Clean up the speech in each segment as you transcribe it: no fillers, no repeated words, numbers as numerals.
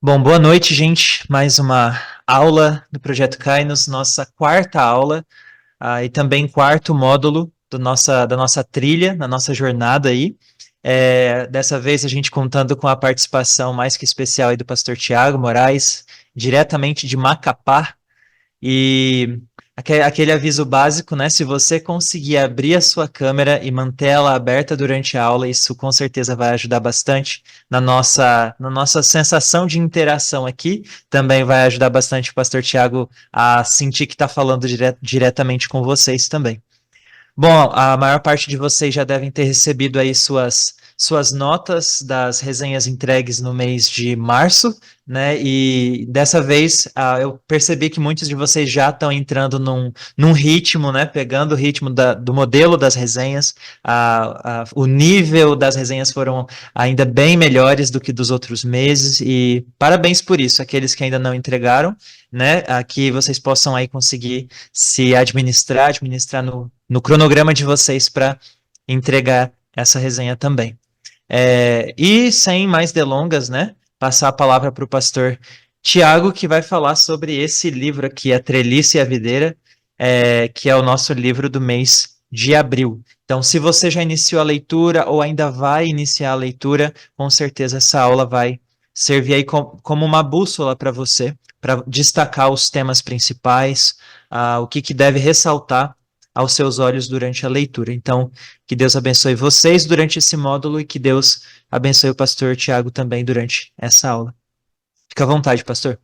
Bom, boa noite, gente. Mais uma aula do Projeto Kainos, nossa quarta aula, e também quarto módulo da nossa trilha, da nossa jornada aí. Dessa vez a gente contando com a participação mais que especial aí do pastor Tiago Moraes, diretamente de Macapá, e aquele aviso básico, né? Se você conseguir abrir a sua câmera e manter ela aberta durante a aula, isso com certeza vai ajudar bastante na nossa sensação de interação aqui. Também vai ajudar bastante o pastor Tiago a sentir que está falando diretamente com vocês também. Bom, a maior parte de vocês já devem ter recebido aí suas notas das resenhas entregues no mês de março, né? E dessa vez eu percebi que muitos de vocês já estão entrando num ritmo, né? Pegando o ritmo do modelo das resenhas. O nível das resenhas foram ainda bem melhores do que dos outros meses, e parabéns por isso, aqueles que ainda não entregaram, né? Que vocês possam aí conseguir se administrar no cronograma de vocês para entregar essa resenha também. E sem mais delongas, né? Passar a palavra para o pastor Tiago, que vai falar sobre esse livro aqui, A Treliça e a Videira, que é o nosso livro do mês de abril. Então, se você já iniciou a leitura ou ainda vai iniciar a leitura, com certeza essa aula vai servir aí como uma bússola para você, para destacar os temas principais, o que deve ressaltar aos seus olhos durante a leitura. Então, que Deus abençoe vocês durante esse módulo e que Deus abençoe o pastor Tiago também durante essa aula. Fica à vontade, pastor.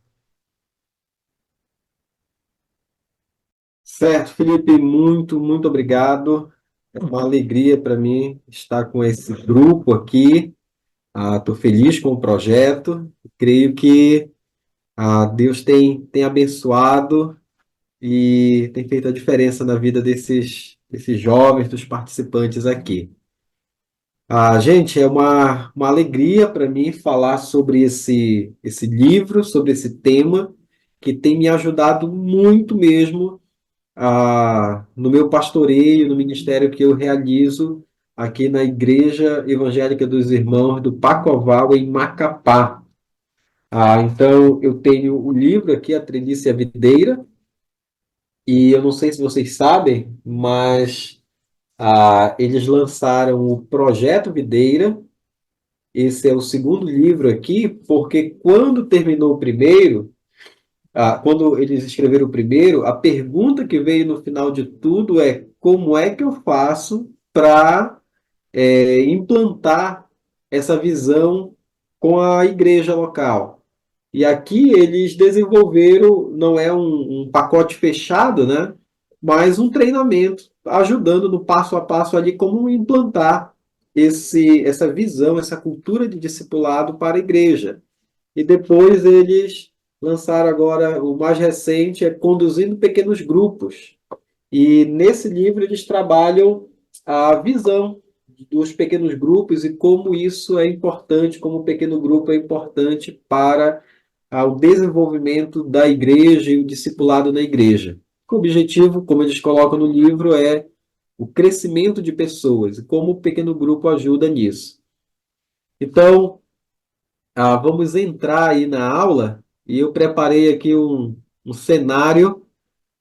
Certo, Felipe, muito obrigado. É uma alegria para mim estar com esse grupo aqui. Estou feliz com o projeto. Creio que Deus tem abençoado e tem feito a diferença na vida desses jovens, dos participantes aqui. Gente, é uma alegria para mim falar sobre esse livro, sobre esse tema, que tem me ajudado muito mesmo no meu pastoreio, no ministério que eu realizo aqui na Igreja Evangélica dos Irmãos do Pacoval, em Macapá. Então, eu tenho o livro aqui, A Treliça e a Videira, e eu não sei se vocês sabem, mas eles lançaram o Projeto Videira. Esse é o segundo livro aqui, porque quando terminou o primeiro, quando eles escreveram o primeiro, a pergunta que veio no final de tudo é como é que eu faço para implantar essa visão com a igreja local. E aqui eles desenvolveram, não é um pacote fechado, né? Mas um treinamento, ajudando no passo a passo ali como implantar essa visão, essa cultura de discipulado para a igreja. E depois eles lançaram agora, o mais recente é Conduzindo Pequenos Grupos. E nesse livro eles trabalham a visão dos pequenos grupos e como isso é importante, como o pequeno grupo é importante para o desenvolvimento da igreja e o discipulado na igreja. O objetivo, como eles colocam no livro, é o crescimento de pessoas e como o pequeno grupo ajuda nisso. Então, vamos entrar aí na aula e eu preparei aqui um cenário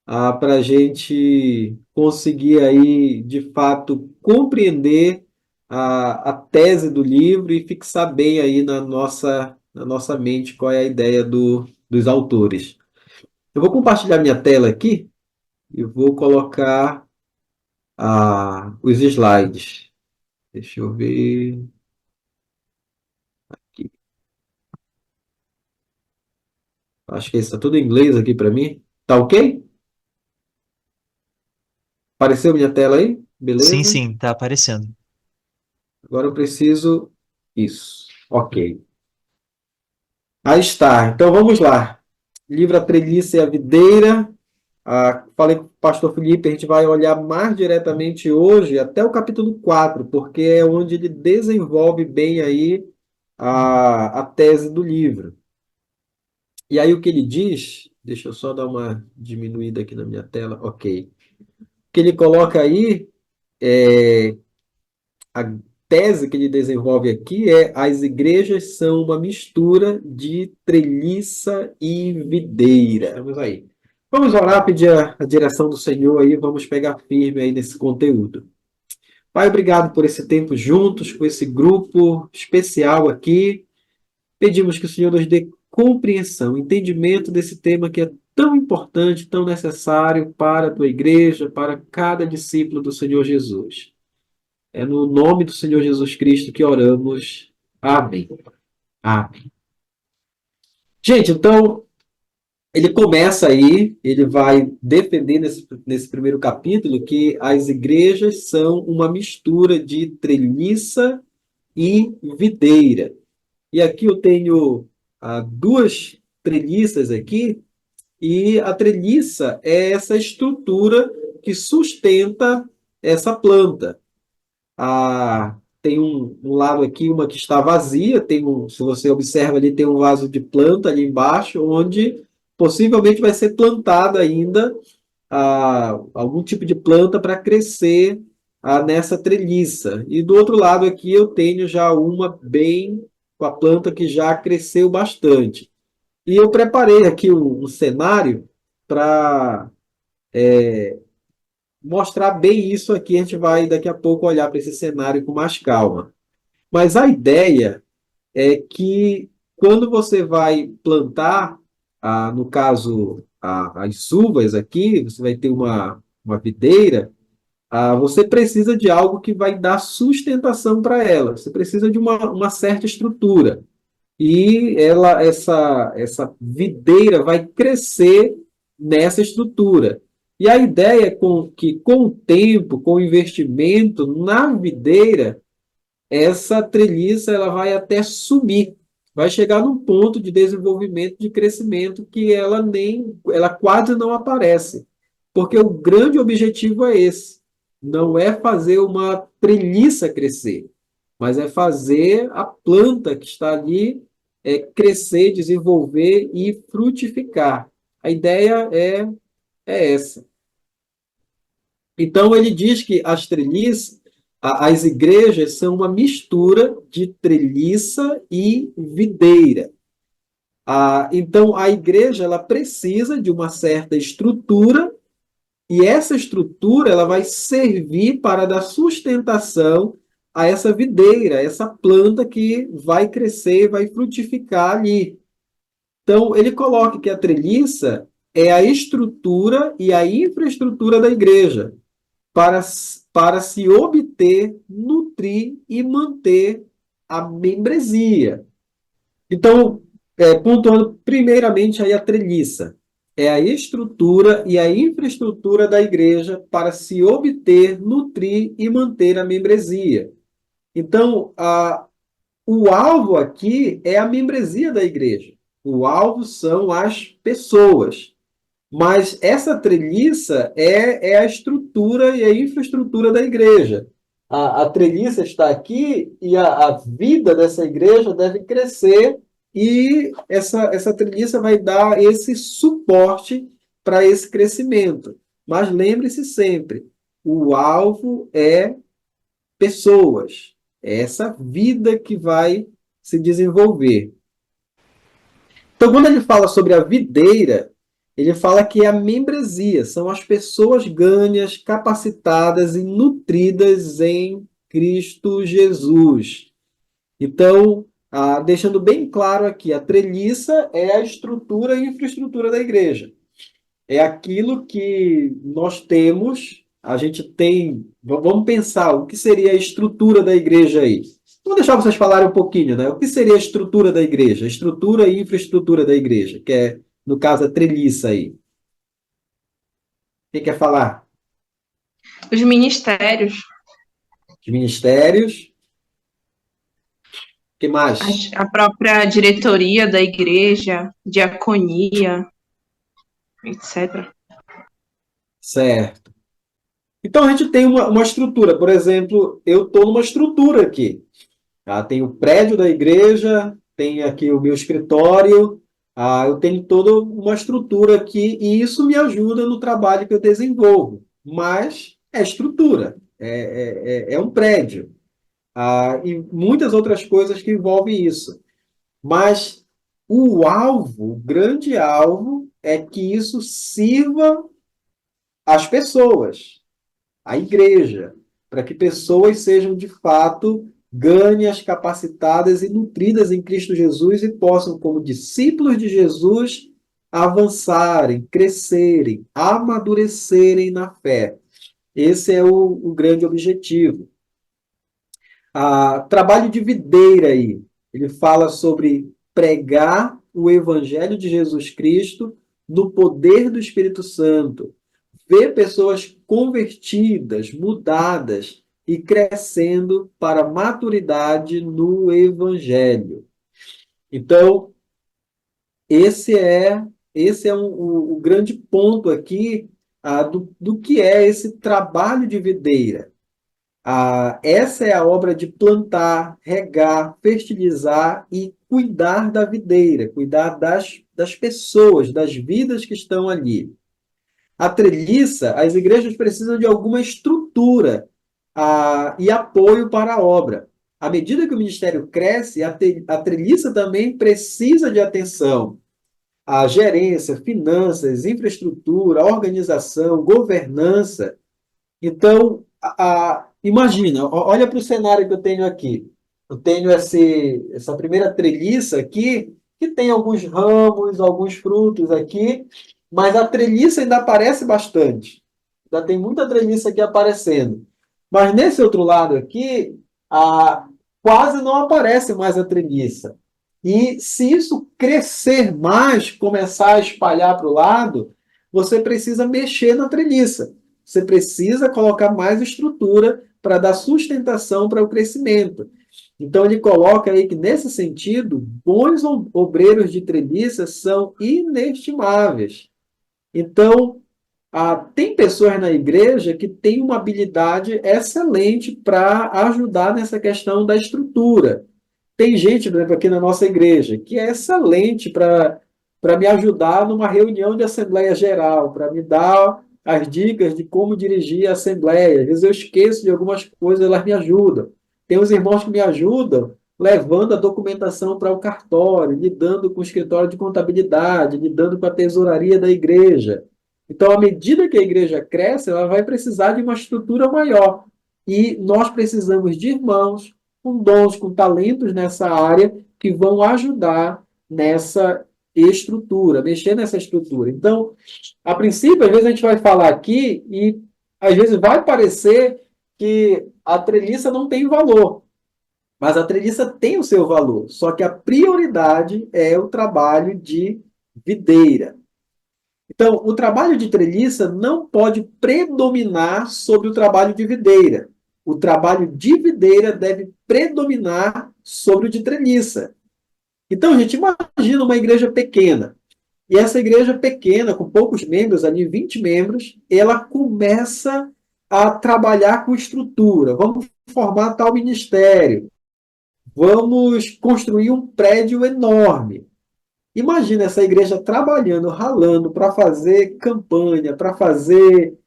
para a gente conseguir aí, de fato, compreender a tese do livro e fixar bem aí na nossa mente qual é a ideia dos autores. Eu vou compartilhar minha tela aqui e vou colocar os slides. Deixa eu ver aqui. Acho que está tudo em inglês aqui para mim. Tá ok? Apareceu minha tela aí? Sim, Beleza? sim, tá aparecendo. Agora eu preciso. Isso. Ok. Aí está. Então vamos lá. Livro A Treliça e a Videira. Falei com o pastor Felipe, a gente vai olhar mais diretamente hoje até o capítulo 4, porque é onde ele desenvolve bem aí a tese do livro. E aí o que ele diz, deixa eu só dar uma diminuída aqui na minha tela, ok. O que ele coloca aí é tese que ele desenvolve aqui é: as igrejas são uma mistura de treliça e videira. Vamos aí. Vamos orar, pedir a direção do Senhor aí, vamos pegar firme aí nesse conteúdo. Pai, obrigado por esse tempo juntos, com esse grupo especial aqui. Pedimos que o Senhor nos dê compreensão, entendimento desse tema que é tão importante, tão necessário para a tua igreja, para cada discípulo do Senhor Jesus. É no nome do Senhor Jesus Cristo que oramos. Amém. Amém. Gente, então, ele começa aí, ele vai defender nesse primeiro capítulo que as igrejas são uma mistura de treliça e videira. E aqui eu tenho duas treliças aqui, e a treliça é essa estrutura que sustenta essa planta. Tem um lado aqui, uma que está vazia, se você observa ali, tem um vaso de planta ali embaixo, onde possivelmente vai ser plantada ainda algum tipo de planta para crescer nessa treliça. E do outro lado aqui eu tenho já uma bem com a planta que já cresceu bastante. E eu preparei aqui um cenário para mostrar bem isso aqui. A gente vai daqui a pouco olhar para esse cenário com mais calma. Mas a ideia é que quando você vai plantar, no caso, as uvas aqui, você vai ter uma videira, você precisa de algo que vai dar sustentação para ela. Você precisa de uma certa estrutura. E essa videira vai crescer nessa estrutura. E a ideia é que, com o tempo, com o investimento na videira, essa treliça ela vai até subir, vai chegar num ponto de desenvolvimento, de crescimento que ela quase não aparece, porque o grande objetivo é esse, não é fazer uma treliça crescer, mas é fazer a planta que está ali crescer, desenvolver e frutificar. A ideia é essa. Então, ele diz que as igrejas são uma mistura de treliça e videira. Então, a igreja ela precisa de uma certa estrutura, e essa estrutura ela vai servir para dar sustentação a essa videira, essa planta que vai crescer, vai frutificar ali. Então, ele coloca que a treliça é a estrutura e a infraestrutura da igreja para, para se obter, nutrir e manter a membresia. Então, pontuando primeiramente aí a treliça, é a estrutura e a infraestrutura da igreja para se obter, nutrir e manter a membresia. Então, o alvo aqui é a membresia da igreja. O alvo são as pessoas. Mas essa treliça é a estrutura e a infraestrutura da igreja. A treliça está aqui e a vida dessa igreja deve crescer, e essa treliça vai dar esse suporte para esse crescimento. Mas lembre-se sempre, o alvo é pessoas. É essa vida que vai se desenvolver. Então, quando ele fala sobre a videira, ele fala que é a membresia, são as pessoas ganhas, capacitadas e nutridas em Cristo Jesus. Então, deixando bem claro aqui, a treliça é a estrutura e infraestrutura da igreja. É aquilo que nós temos, a gente tem. Vamos pensar o que seria a estrutura da igreja aí. Vou deixar vocês falarem um pouquinho, né? O que seria a estrutura da igreja? A estrutura e infraestrutura da igreja, que é, no caso, a treliça aí. Quem quer falar? Os ministérios. Os ministérios. O que mais? A própria diretoria da igreja, diaconia, etc. Certo. Então a gente tem uma estrutura. Por exemplo, eu estou numa estrutura aqui. Tem o prédio da igreja, tem aqui o meu escritório, eu tenho toda uma estrutura aqui, e isso me ajuda no trabalho que eu desenvolvo. Mas é estrutura, é um prédio. e muitas outras coisas que envolvem isso. Mas o alvo, o grande alvo, é que isso sirva às pessoas, à igreja, para que pessoas sejam de fato ganhas, capacitadas e nutridas em Cristo Jesus e possam, como discípulos de Jesus, avançarem, crescerem, amadurecerem na fé. Esse é o grande objetivo. Trabalho de videira aí. Ele fala sobre pregar o evangelho de Jesus Cristo no poder do Espírito Santo. Ver pessoas convertidas, mudadas e crescendo para a maturidade no evangelho. Então, esse é o grande ponto aqui do que é esse trabalho de videira. Essa é a obra de plantar, regar, fertilizar e cuidar da videira, cuidar das pessoas, das vidas que estão ali. A treliça, as igrejas precisam de alguma estrutura e apoio para a obra. À medida que o ministério cresce, a treliça também precisa de atenção. A gerência, finanças, infraestrutura, organização, governança. Então, imagina, olha para o cenário que eu tenho aqui. Eu tenho essa primeira treliça aqui, que tem alguns ramos, alguns frutos aqui, mas a treliça ainda aparece bastante. Ainda tem muita treliça aqui aparecendo. Mas nesse outro lado aqui, quase não aparece mais a treliça. E se isso crescer mais, começar a espalhar para o lado, você precisa mexer na treliça. Você precisa colocar mais estrutura para dar sustentação para o crescimento. Então, ele coloca aí que, nesse sentido, bons obreiros de treliça são inestimáveis. Então, tem pessoas na igreja que têm uma habilidade excelente para ajudar nessa questão da estrutura. Tem gente, por exemplo, aqui na nossa igreja, que é excelente para me ajudar numa reunião de Assembleia Geral, para me dar as dicas de como dirigir a Assembleia. Às vezes eu esqueço de algumas coisas, elas me ajudam. Tem uns irmãos que me ajudam levando a documentação para o cartório, lidando com o escritório de contabilidade, lidando com a tesouraria da igreja. Então, à medida que a igreja cresce, ela vai precisar de uma estrutura maior. E nós precisamos de irmãos com dons, com talentos nessa área, que vão ajudar nessa estrutura, mexer nessa estrutura. Então, a princípio, às vezes a gente vai falar aqui e às vezes vai parecer que a treliça não tem valor, mas a treliça tem o seu valor, só que a prioridade é o trabalho de videira. Então, o trabalho de treliça não pode predominar sobre o trabalho de videira. O trabalho de videira deve predominar sobre o de treliça. Então, gente, imagina uma igreja pequena. E essa igreja pequena, com poucos membros, ali 20 membros, ela começa a trabalhar com estrutura. Vamos formar tal ministério. Vamos construir um prédio enorme. Imagina essa igreja trabalhando, ralando para fazer campanha, para fazer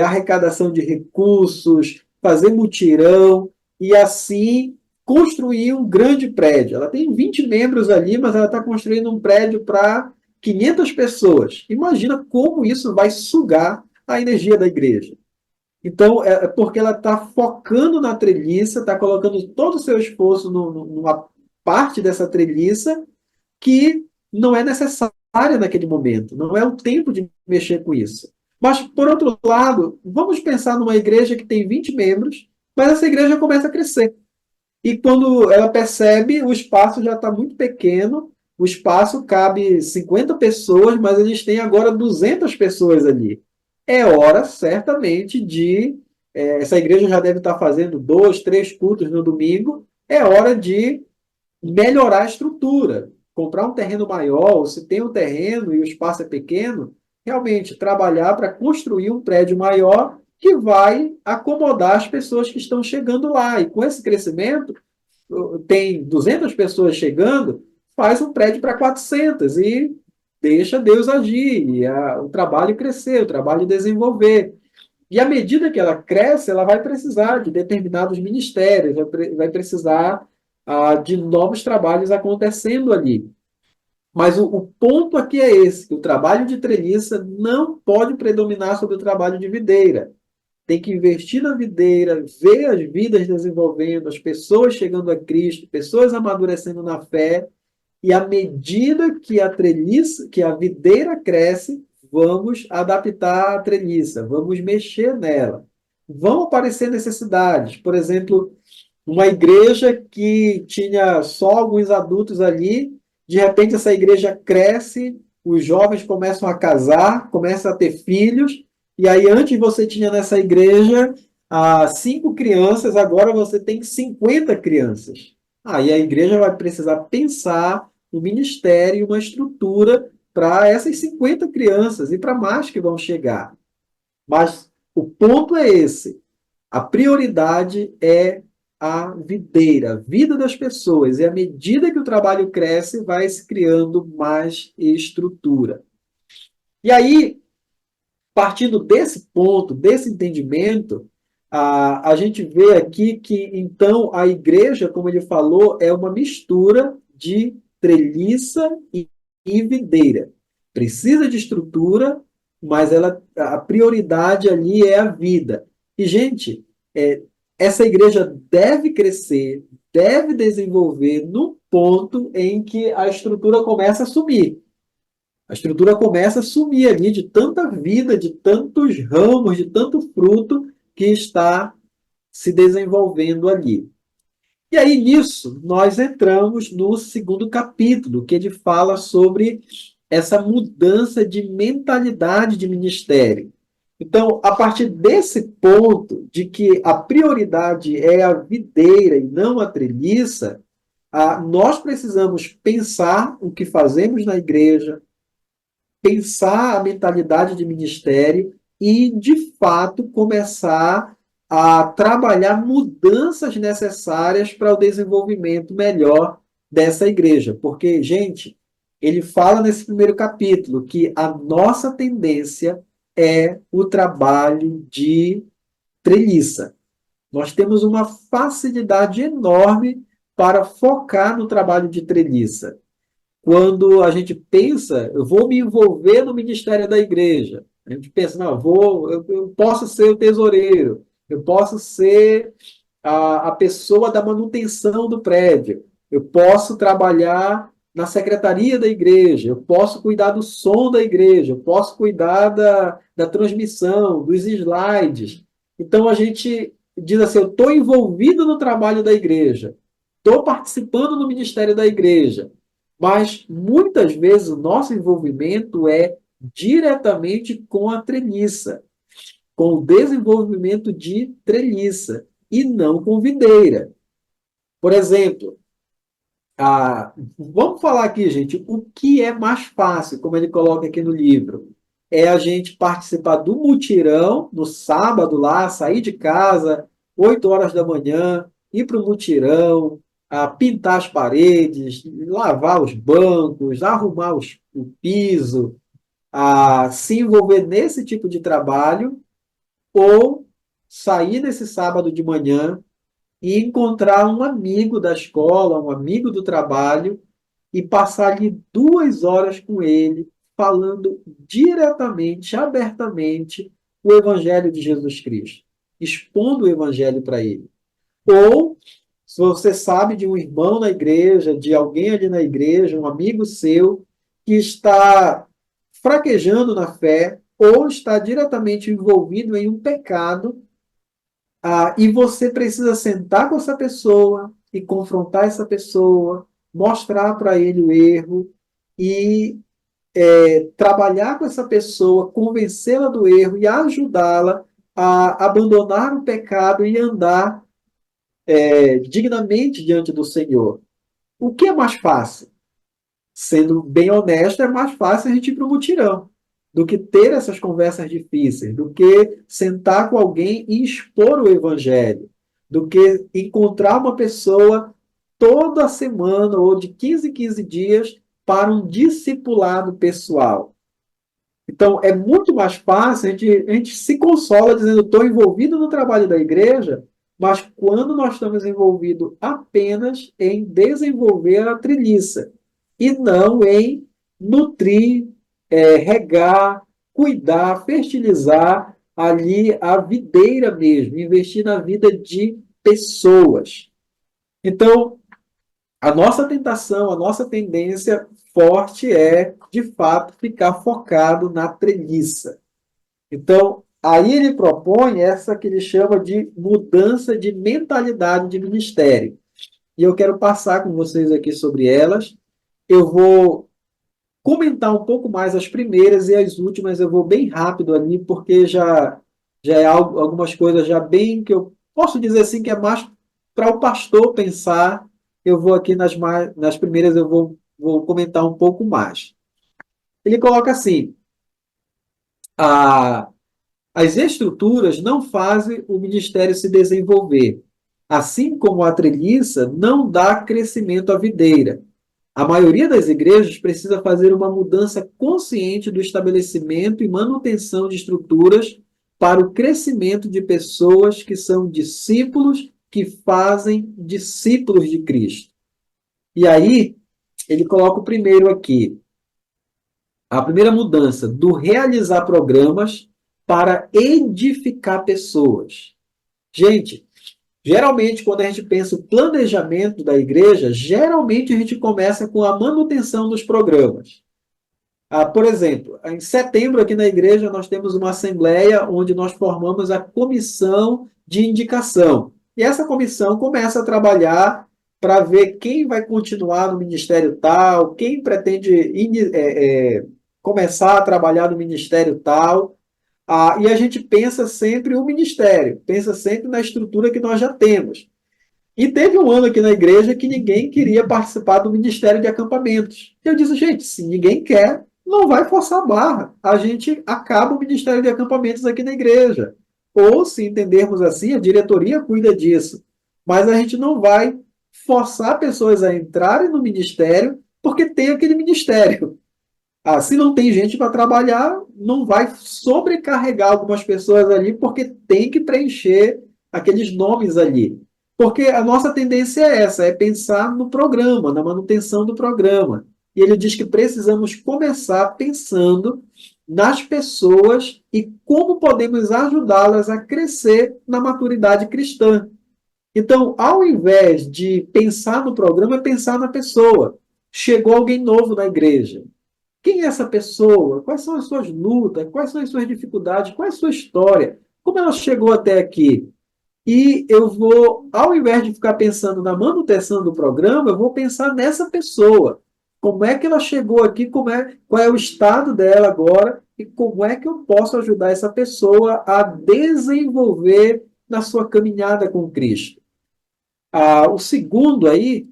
arrecadação de recursos, fazer mutirão e assim construir um grande prédio. Ela tem 20 membros ali, mas ela está construindo um prédio para 500 pessoas. Imagina como isso vai sugar a energia da igreja. Então, é porque ela está focando na treliça, está colocando todo o seu esforço numa parte dessa treliça que não é necessária naquele momento, não é o tempo de mexer com isso. Mas, por outro lado, vamos pensar numa igreja que tem 20 membros, mas essa igreja começa a crescer. E quando ela percebe, o espaço já está muito pequeno, o espaço cabe 50 pessoas, mas eles têm agora 200 pessoas ali. É hora, certamente, essa igreja já deve estar fazendo 2, 3 cultos no domingo, é hora de melhorar a estrutura, comprar um terreno maior, ou se tem um terreno e o espaço é pequeno, realmente trabalhar para construir um prédio maior que vai acomodar as pessoas que estão chegando lá. E com esse crescimento, tem 200 pessoas chegando, faz um prédio para 400 e deixa Deus agir, e o trabalho crescer, o trabalho desenvolver. E à medida que ela cresce, ela vai precisar de determinados ministérios, vai precisar de novos trabalhos acontecendo ali. Mas o ponto aqui é esse, que o trabalho de treliça não pode predominar sobre o trabalho de videira. Tem que investir na videira, ver as vidas desenvolvendo, as pessoas chegando a Cristo, pessoas amadurecendo na fé, e à medida que a treliça, que a videira cresce, vamos adaptar a treliça, vamos mexer nela. Vão aparecer necessidades. Por exemplo, uma igreja que tinha só alguns adultos ali, de repente essa igreja cresce, os jovens começam a casar, começam a ter filhos, e aí antes você tinha nessa igreja 5 crianças, agora você tem 50 crianças. Aí a igreja vai precisar pensar no ministério, uma estrutura para essas 50 crianças e para mais que vão chegar. Mas o ponto é esse. A prioridade é a videira, a vida das pessoas. E à medida que o trabalho cresce, vai se criando mais estrutura. E aí, partindo desse ponto, desse entendimento, a gente vê aqui que, então, a igreja, como ele falou, é uma mistura de treliça e videira. Precisa de estrutura, mas a prioridade ali é a vida. E, gente, essa igreja deve crescer, deve desenvolver no ponto em que a estrutura começa a sumir. A estrutura começa a sumir ali de tanta vida, de tantos ramos, de tanto fruto que está se desenvolvendo ali. E aí, nisso, nós entramos no segundo capítulo, que ele fala sobre essa mudança de mentalidade de ministério. Então, a partir desse ponto de que a prioridade é a videira e não a treliça, nós precisamos pensar o que fazemos na igreja, pensar a mentalidade de ministério e, de fato, começar a trabalhar mudanças necessárias para o desenvolvimento melhor dessa igreja. Porque, gente, ele fala nesse primeiro capítulo que a nossa tendência é o trabalho de treliça. Nós temos uma facilidade enorme para focar no trabalho de treliça. Quando a gente pensa, eu vou me envolver no ministério da igreja, a gente pensa, não, eu posso ser o tesoureiro, eu posso ser a pessoa da manutenção do prédio, eu posso trabalhar na secretaria da igreja, eu posso cuidar do som da igreja, eu posso cuidar da transmissão, dos slides. Então a gente diz assim, eu estou envolvido no trabalho da igreja, estou participando no ministério da igreja, mas muitas vezes o nosso envolvimento é diretamente com a treliça, com o desenvolvimento de treliça, e não com videira. Por exemplo, vamos falar aqui, gente, o que é mais fácil, como ele coloca aqui no livro, é a gente participar do mutirão no sábado lá, sair de casa, 8 horas da manhã, ir para o mutirão, pintar as paredes, lavar os bancos, arrumar o piso, se envolver nesse tipo de trabalho, ou sair nesse sábado de manhã e encontrar um amigo da escola, um amigo do trabalho, e passar ali 2 horas com ele, falando diretamente, abertamente, o Evangelho de Jesus Cristo, expondo o Evangelho para ele. Ou, se você sabe de um irmão na igreja, de alguém ali na igreja, um amigo seu, que está fraquejando na fé, ou está diretamente envolvido em um pecado, e você precisa sentar com essa pessoa e confrontar essa pessoa, mostrar para ele o erro e trabalhar com essa pessoa, convencê-la do erro e ajudá-la a abandonar o pecado e andar dignamente diante do Senhor. O que é mais fácil? Sendo bem honesto, é mais fácil a gente ir para o mutirão do que ter essas conversas difíceis, do que sentar com alguém e expor o evangelho, do que encontrar uma pessoa toda semana ou de 15 em 15 dias para um discipulado pessoal. Então, é muito mais fácil, a gente se consola dizendo, estou envolvido no trabalho da igreja, mas quando nós estamos envolvidos apenas em desenvolver a treliça, e não em nutrir, regar, cuidar, fertilizar ali a videira mesmo, investir na vida de pessoas. Então, a nossa tentação, a nossa tendência forte é, de fato, ficar focado na treliça. Então, aí ele propõe essa que ele chama de mudança de mentalidade de ministério. E eu quero passar com vocês aqui sobre elas. Eu vou comentar um pouco mais as primeiras e as últimas, eu vou bem rápido ali, porque já é algo, algumas coisas já bem que eu posso dizer assim que é mais para o pastor pensar. Eu vou aqui nas primeiras, eu vou comentar um pouco mais. Ele coloca assim: a, as estruturas não fazem o ministério se desenvolver, assim como a treliça não dá crescimento à videira. A maioria das igrejas precisa fazer uma mudança consciente do estabelecimento e manutenção de estruturas para o crescimento de pessoas que são discípulos, que fazem discípulos de Cristo. E aí, ele coloca o primeiro aqui, a primeira mudança, do realizar programas para edificar pessoas. Gente, geralmente, quando a gente pensa o planejamento da igreja, geralmente a gente começa com a manutenção dos programas. Por exemplo, em setembro aqui na igreja nós temos uma assembleia onde nós formamos a comissão de indicação. E essa comissão começa a trabalhar para ver quem vai continuar no ministério tal, quem pretende começar a trabalhar no ministério tal. E a gente pensa sempre o ministério, pensa sempre na estrutura que nós já temos. E teve um ano aqui na igreja que ninguém queria participar do ministério de acampamentos. Eu disse, gente, se ninguém quer, não vai forçar a barra. A gente acaba o ministério de acampamentos aqui na igreja. Ou, se entendermos assim, a diretoria cuida disso. Mas a gente não vai forçar pessoas a entrarem no ministério porque tem aquele ministério. Se não tem gente para trabalhar, não vai sobrecarregar algumas pessoas ali, porque tem que preencher aqueles nomes ali. Porque a nossa tendência é essa, é pensar no programa, na manutenção do programa. E ele diz que precisamos começar pensando nas pessoas e como podemos ajudá-las a crescer na maturidade cristã. Então, ao invés de pensar no programa, é pensar na pessoa. Chegou alguém novo na igreja. Quem é essa pessoa? Quais são as suas lutas? Quais são as suas dificuldades? Qual é a sua história? Como ela chegou até aqui? E eu vou, ao invés de ficar pensando na manutenção do programa, eu vou pensar nessa pessoa. Como é que ela chegou aqui? Qual é o estado dela agora? E como é que eu posso ajudar essa pessoa a desenvolver na sua caminhada com Cristo? O segundo aí,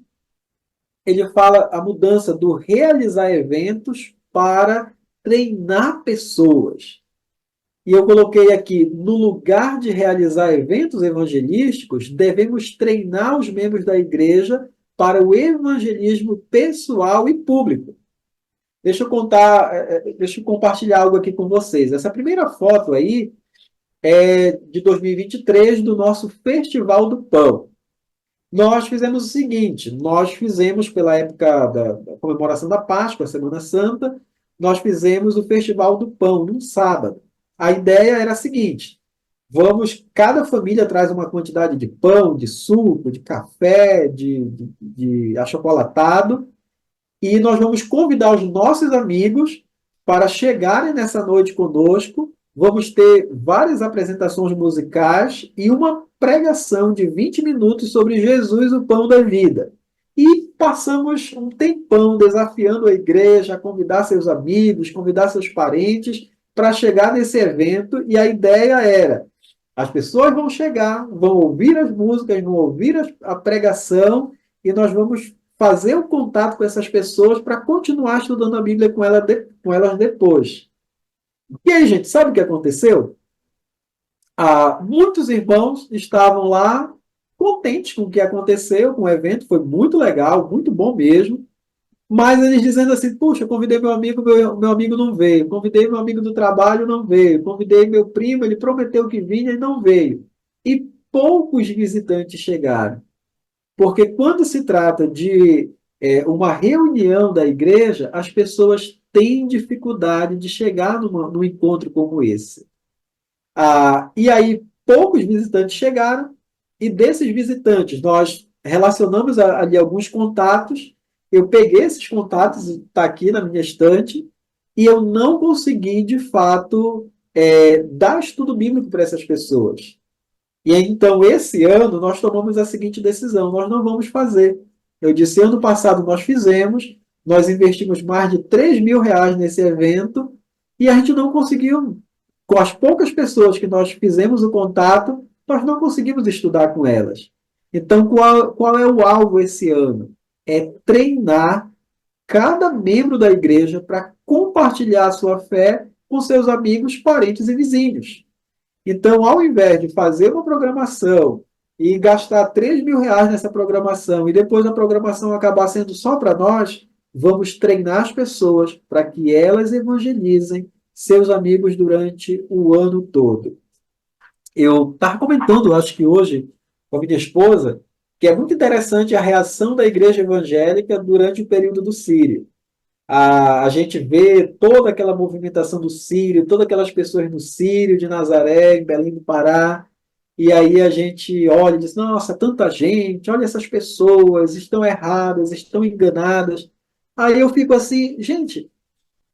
ele fala a mudança do realizar eventos para treinar pessoas. E eu coloquei aqui, no lugar de realizar eventos evangelísticos, devemos treinar os membros da igreja para o evangelismo pessoal e público. Deixa eu compartilhar algo aqui com vocês. Essa primeira foto aí é de 2023 do nosso Festival do Pão. Nós fizemos o seguinte, nós fizemos pela época da comemoração da Páscoa, Semana Santa, nós fizemos o Festival do Pão, num sábado. A ideia era a seguinte, cada família traz uma quantidade de pão, de suco, de café, de achocolatado, e nós vamos convidar os nossos amigos para chegarem nessa noite conosco. Vamos ter várias apresentações musicais e uma pregação de 20 minutos sobre Jesus, o pão da vida. E passamos um tempão desafiando a igreja a convidar seus amigos, convidar seus parentes para chegar nesse evento. E a ideia era, as pessoas vão chegar, vão ouvir as músicas, vão ouvir a pregação e nós vamos fazer o contato com essas pessoas para continuar estudando a Bíblia com elas depois. E aí, gente, sabe o que aconteceu? Muitos irmãos estavam lá contentes com o que aconteceu, com o evento, foi muito legal, muito bom mesmo. Mas eles dizendo assim, puxa, convidei meu amigo, meu amigo não veio. Convidei meu amigo do trabalho, não veio. Convidei meu primo, ele prometeu que vinha e não veio. E poucos visitantes chegaram. Porque quando se trata de uma reunião da igreja, as pessoas têm dificuldade de chegar num encontro como esse. E aí, poucos visitantes chegaram, e desses visitantes, nós relacionamos ali alguns contatos. Eu peguei esses contatos, está aqui na minha estante, e eu não consegui, de fato, dar estudo bíblico para essas pessoas. E aí, então, esse ano, nós tomamos a seguinte decisão: nós não vamos fazer. Eu disse, ano passado nós fizemos, nós investimos mais de R$ 3.000 nesse evento, e a gente não conseguiu, com as poucas pessoas que nós fizemos o contato, nós não conseguimos estudar com elas. Então, qual é o alvo esse ano? É treinar cada membro da igreja para compartilhar a sua fé com seus amigos, parentes e vizinhos. Então, ao invés de fazer uma programação e gastar R$ 3.000 nessa programação e depois a programação acabar sendo só para nós, vamos treinar as pessoas para que elas evangelizem seus amigos durante o ano todo. Eu estava comentando, acho que hoje, com a minha esposa, que é muito interessante a reação da igreja evangélica durante o período do Sírio. A gente vê toda aquela movimentação do Sírio, todas aquelas pessoas no Sírio, de Nazaré, em Belém do Pará, e aí a gente olha e diz, nossa, tanta gente, olha essas pessoas, estão erradas, estão enganadas. Aí eu fico assim, gente,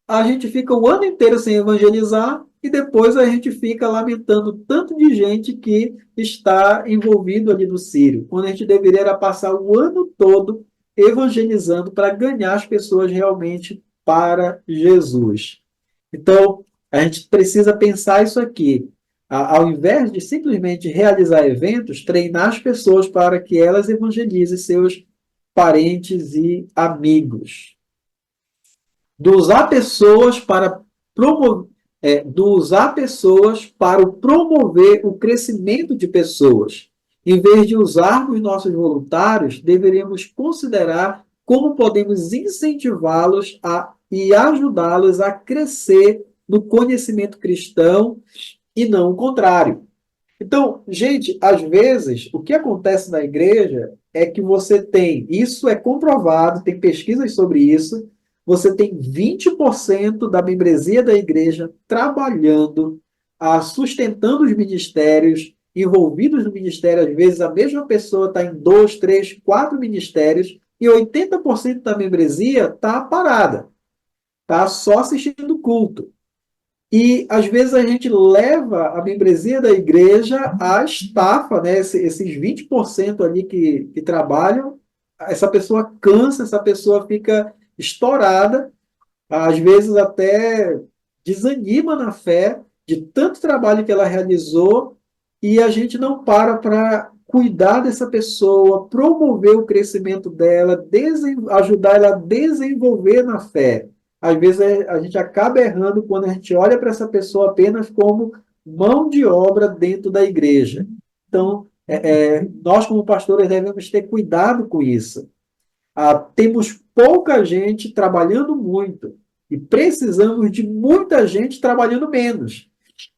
a gente fica o ano inteiro sem evangelizar e depois a gente fica lamentando tanto de gente que está envolvido ali no Sírio, quando a gente deveria era passar o ano todo evangelizando para ganhar as pessoas realmente para Jesus. Então, a gente precisa pensar isso aqui. Ao invés de simplesmente realizar eventos, treinar as pessoas para que elas evangelizem seus parentes e amigos do usar pessoas para promover, do usar pessoas para promover o crescimento de pessoas. Em vez de usarmos nossos voluntários, deveríamos considerar como podemos incentivá-los e ajudá-los a crescer no conhecimento cristão e não o contrário. Então, gente, às vezes, o que acontece na igreja é que você tem, isso é comprovado, tem pesquisas sobre isso, você tem 20% da membresia da igreja trabalhando, sustentando os ministérios, envolvidos no ministério. Às vezes, a mesma pessoa está em 2, 3, 4 ministérios, e 80% da membresia está parada, está só assistindo o culto. E, às vezes, a gente leva a membresia da igreja à estafa, né? Esses 20% ali que trabalham, essa pessoa cansa, essa pessoa fica estourada, às vezes até desanima na fé de tanto trabalho que ela realizou, e a gente não para cuidar dessa pessoa, promover o crescimento dela, ajudar ela a desenvolver na fé. Às vezes a gente acaba errando quando a gente olha para essa pessoa apenas como mão de obra dentro da igreja. Então, nós como pastores devemos ter cuidado com isso. Temos pouca gente trabalhando muito e precisamos de muita gente trabalhando menos.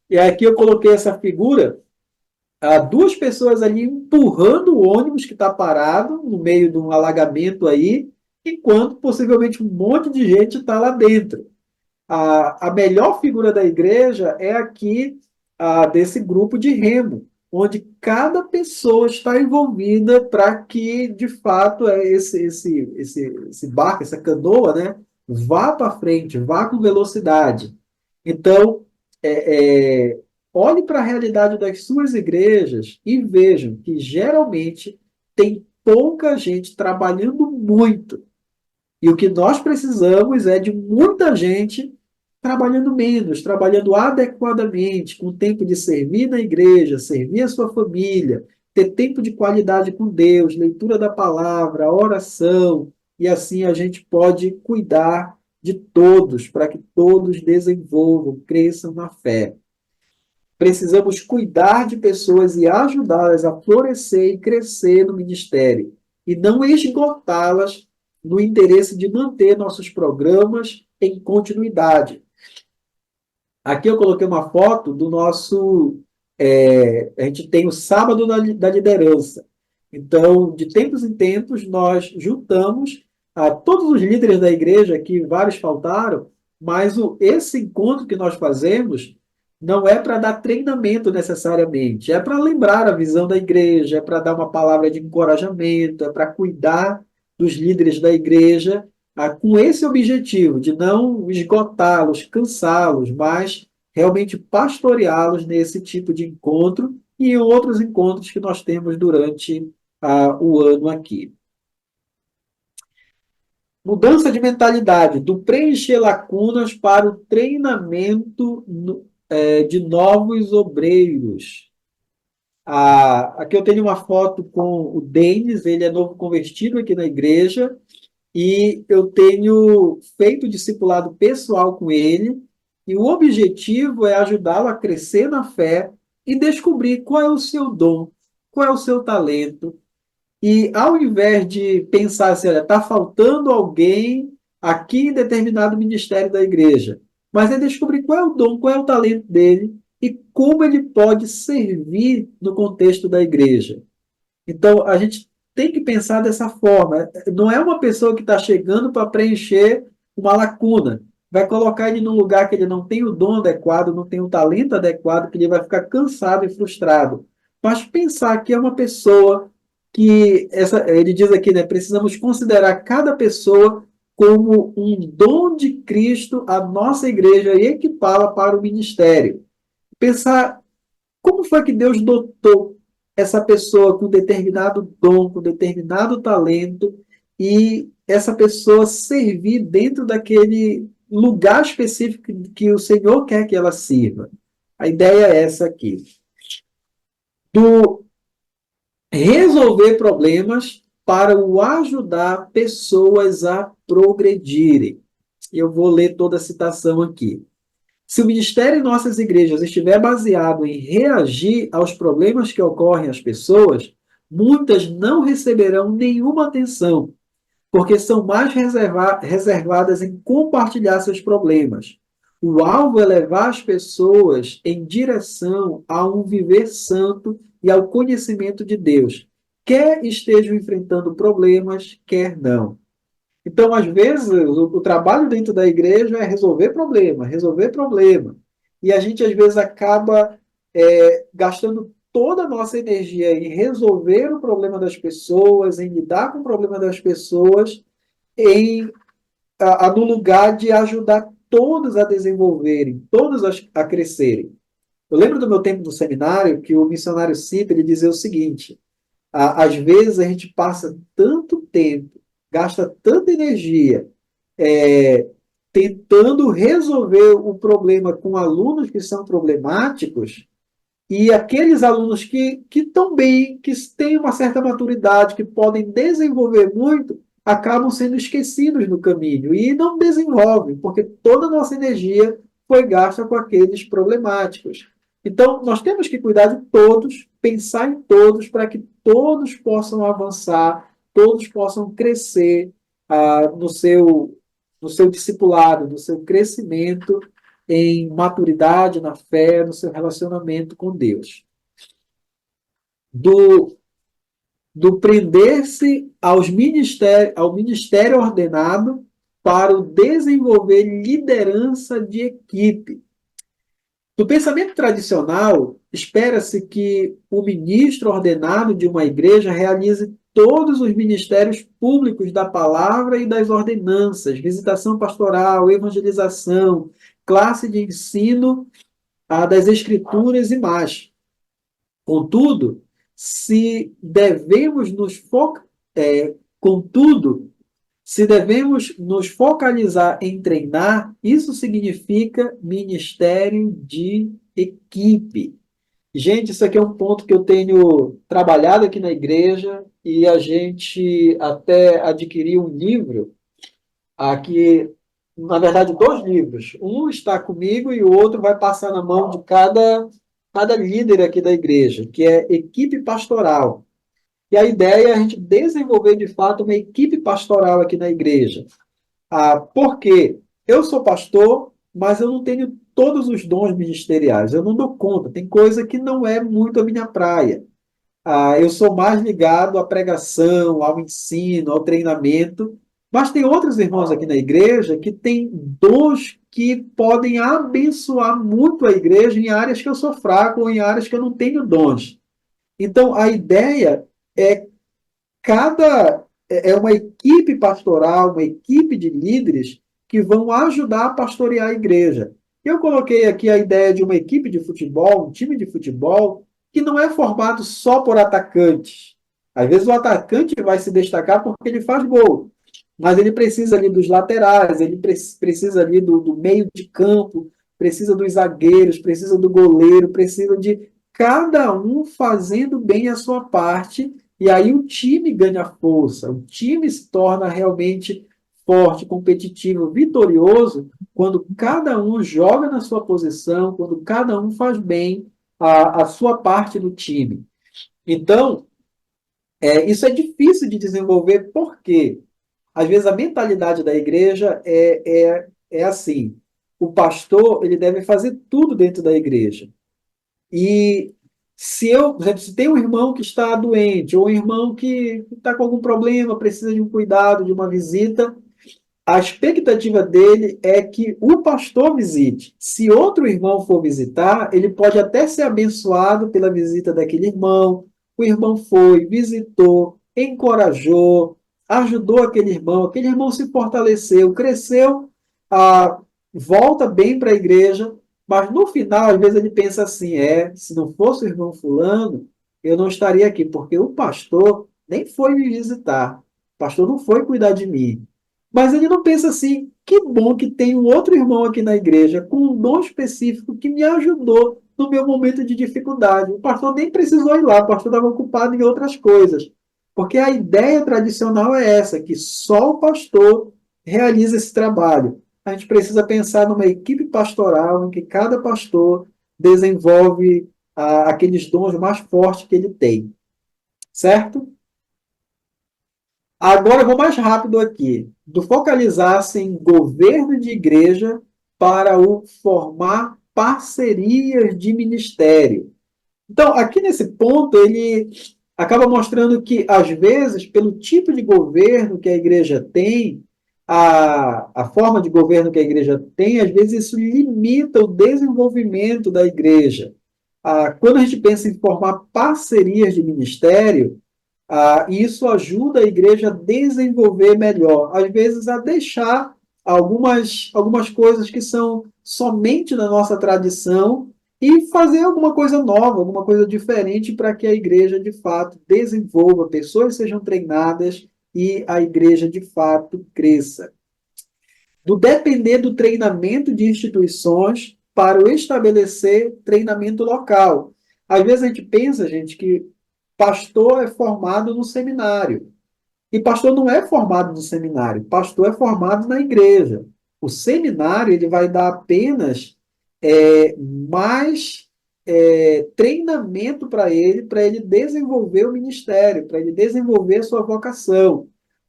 E aqui eu coloquei essa figura, duas pessoas ali empurrando o ônibus que está parado no meio de um alagamento aí, enquanto possivelmente um monte de gente está lá dentro. A melhor figura da igreja é aqui, desse grupo de remo, onde cada pessoa está envolvida para que, de fato, esse barco, essa canoa, né, vá para frente, vá com velocidade. Então, olhe para a realidade das suas igrejas e vejam que, geralmente, tem pouca gente trabalhando muito. E o que nós precisamos é de muita gente trabalhando menos, trabalhando adequadamente, com tempo de servir na igreja, servir a sua família, ter tempo de qualidade com Deus, leitura da palavra, oração, e assim a gente pode cuidar de todos, para que todos desenvolvam, cresçam na fé. Precisamos cuidar de pessoas e ajudá-las a florescer e crescer no ministério, e não esgotá-las no interesse de manter nossos programas em continuidade. Aqui eu coloquei uma foto do nosso. A gente tem o Sábado da Liderança. Então, de tempos em tempos, nós juntamos todos os líderes da igreja, que vários faltaram, mas esse encontro que nós fazemos não é para dar treinamento necessariamente, é para lembrar a visão da igreja, é para dar uma palavra de encorajamento, é para cuidar dos líderes da igreja, com esse objetivo de não esgotá-los, cansá-los, mas realmente pastoreá-los nesse tipo de encontro e em outros encontros que nós temos durante o ano aqui. Mudança de mentalidade, do preencher lacunas para o treinamento de novos obreiros. Aqui eu tenho uma foto com o Denis, ele é novo convertido aqui na igreja, e eu tenho feito discipulado pessoal com ele, e o objetivo é ajudá-lo a crescer na fé e descobrir qual é o seu dom, qual é o seu talento. E ao invés de pensar assim, olha, está faltando alguém aqui em determinado ministério da igreja, mas é descobrir qual é o dom, qual é o talento dele e como ele pode servir no contexto da igreja. Então, a gente tem que pensar dessa forma. Não é uma pessoa que está chegando para preencher uma lacuna. Vai colocar ele num lugar que ele não tem o dom adequado, não tem o talento adequado, que ele vai ficar cansado e frustrado. Mas pensar que é uma pessoa que, ele diz aqui, né, precisamos considerar cada pessoa como um dom de Cristo, a nossa igreja, e equipá-la para o ministério. Pensar como foi que Deus dotou essa pessoa com determinado dom, com determinado talento, e essa pessoa servir dentro daquele lugar específico que o Senhor quer que ela sirva. A ideia é essa aqui. Do resolver problemas para o ajudar pessoas a progredirem. Eu vou ler toda a citação aqui. Se o ministério em nossas igrejas estiver baseado em reagir aos problemas que ocorrem às pessoas, muitas não receberão nenhuma atenção, porque são mais reservadas em compartilhar seus problemas. O alvo é levar as pessoas em direção a um viver santo e ao conhecimento de Deus, quer estejam enfrentando problemas, quer não. Então, às vezes, o trabalho dentro da igreja é resolver problema, resolver problema. E a gente, às vezes, acaba gastando toda a nossa energia em resolver o problema das pessoas, em lidar com o problema das pessoas, no lugar de ajudar todos a desenvolverem, todos a crescerem. Eu lembro do meu tempo no seminário que o missionário Cita, ele dizia o seguinte: às vezes a gente passa tanto tempo, gasta tanta energia tentando resolver o problema com alunos que são problemáticos, e aqueles alunos que estão bem, que têm uma certa maturidade, que podem desenvolver muito, acabam sendo esquecidos no caminho e não desenvolvem, porque toda a nossa energia foi gasta com aqueles problemáticos. Então, nós temos que cuidar de todos, pensar em todos, para que todos possam avançar, todos possam crescer no seu discipulado, no seu crescimento em maturidade, na fé, no seu relacionamento com Deus. Do prender-se ao ministério ordenado para o desenvolver liderança de equipe. No pensamento tradicional, espera-se que o ministro ordenado de uma igreja realize todos os ministérios públicos da palavra e das ordenanças, visitação pastoral, evangelização, classe de ensino das escrituras e mais. Contudo, se devemos nos focalizar em treinar, isso significa ministério de equipe. Gente, isso aqui é um ponto que eu tenho trabalhado aqui na igreja, e a gente até adquiriu um livro, aqui, na verdade, 2 livros. Um está comigo e o outro vai passar na mão de cada líder aqui da igreja, que é Equipe Pastoral. E a ideia é a gente desenvolver, de fato, uma equipe pastoral aqui na igreja. Porque eu sou pastor, mas eu não tenho todos os dons ministeriais, eu não dou conta, tem coisa que não é muito a minha praia. Eu sou mais ligado à pregação, ao ensino, ao treinamento, mas tem outros irmãos aqui na igreja que têm dons que podem abençoar muito a igreja em áreas que eu sou fraco ou em áreas que eu não tenho dons. Então, a ideia é é uma equipe pastoral, uma equipe de líderes que vão ajudar a pastorear a igreja. Eu coloquei aqui a ideia de uma equipe de futebol, um time de futebol, que não é formado só por atacantes. Às vezes o atacante vai se destacar porque ele faz gol, mas ele precisa ali dos laterais, ele precisa ali do meio de campo, precisa dos zagueiros, precisa do goleiro, precisa de cada um fazendo bem a sua parte, e aí o time ganha força, o time se torna realmente forte, competitivo, vitorioso, quando cada um joga na sua posição, quando cada um faz bem a sua parte do time. Então, isso é difícil de desenvolver, por quê? Às vezes a mentalidade da igreja é assim: o pastor ele deve fazer tudo dentro da igreja. E se eu, por exemplo, se tem um irmão que está doente, ou um irmão que está com algum problema, precisa de um cuidado, de uma visita, a expectativa dele é que o pastor visite. Se outro irmão for visitar, ele pode até ser abençoado pela visita daquele irmão. O irmão foi, visitou, encorajou, ajudou aquele irmão se fortaleceu, cresceu, volta bem para a igreja, mas no final, às vezes ele pensa assim: se não fosse o irmão fulano, eu não estaria aqui, porque o pastor nem foi me visitar, o pastor não foi cuidar de mim. Mas ele não pensa assim: que bom que tem um outro irmão aqui na igreja com um dom específico que me ajudou no meu momento de dificuldade. O pastor nem precisou ir lá, o pastor estava ocupado em outras coisas. Porque a ideia tradicional é essa, que só o pastor realiza esse trabalho. A gente precisa pensar numa equipe pastoral em que cada pastor desenvolve aqueles dons mais fortes que ele tem. Certo? Agora eu vou mais rápido aqui. Do focalizar-se em governo de igreja para o formar parcerias de ministério. Então, aqui nesse ponto, ele acaba mostrando que, às vezes, pelo tipo de governo que a igreja tem, a forma de governo que a igreja tem, às vezes isso limita o desenvolvimento da igreja. Quando a gente pensa em formar parcerias de ministério, isso ajuda a igreja a desenvolver melhor, às vezes a deixar algumas coisas que são somente da nossa tradição e fazer alguma coisa nova, alguma coisa diferente para que a igreja de fato desenvolva, pessoas sejam treinadas e a igreja de fato cresça. Do depender do treinamento de instituições para o estabelecer treinamento local. Às vezes a gente pensa, gente, que pastor é formado no seminário. E pastor não é formado no seminário, pastor é formado na igreja. O seminário ele vai dar apenas mais treinamento para ele desenvolver o ministério, para ele desenvolver a sua vocação.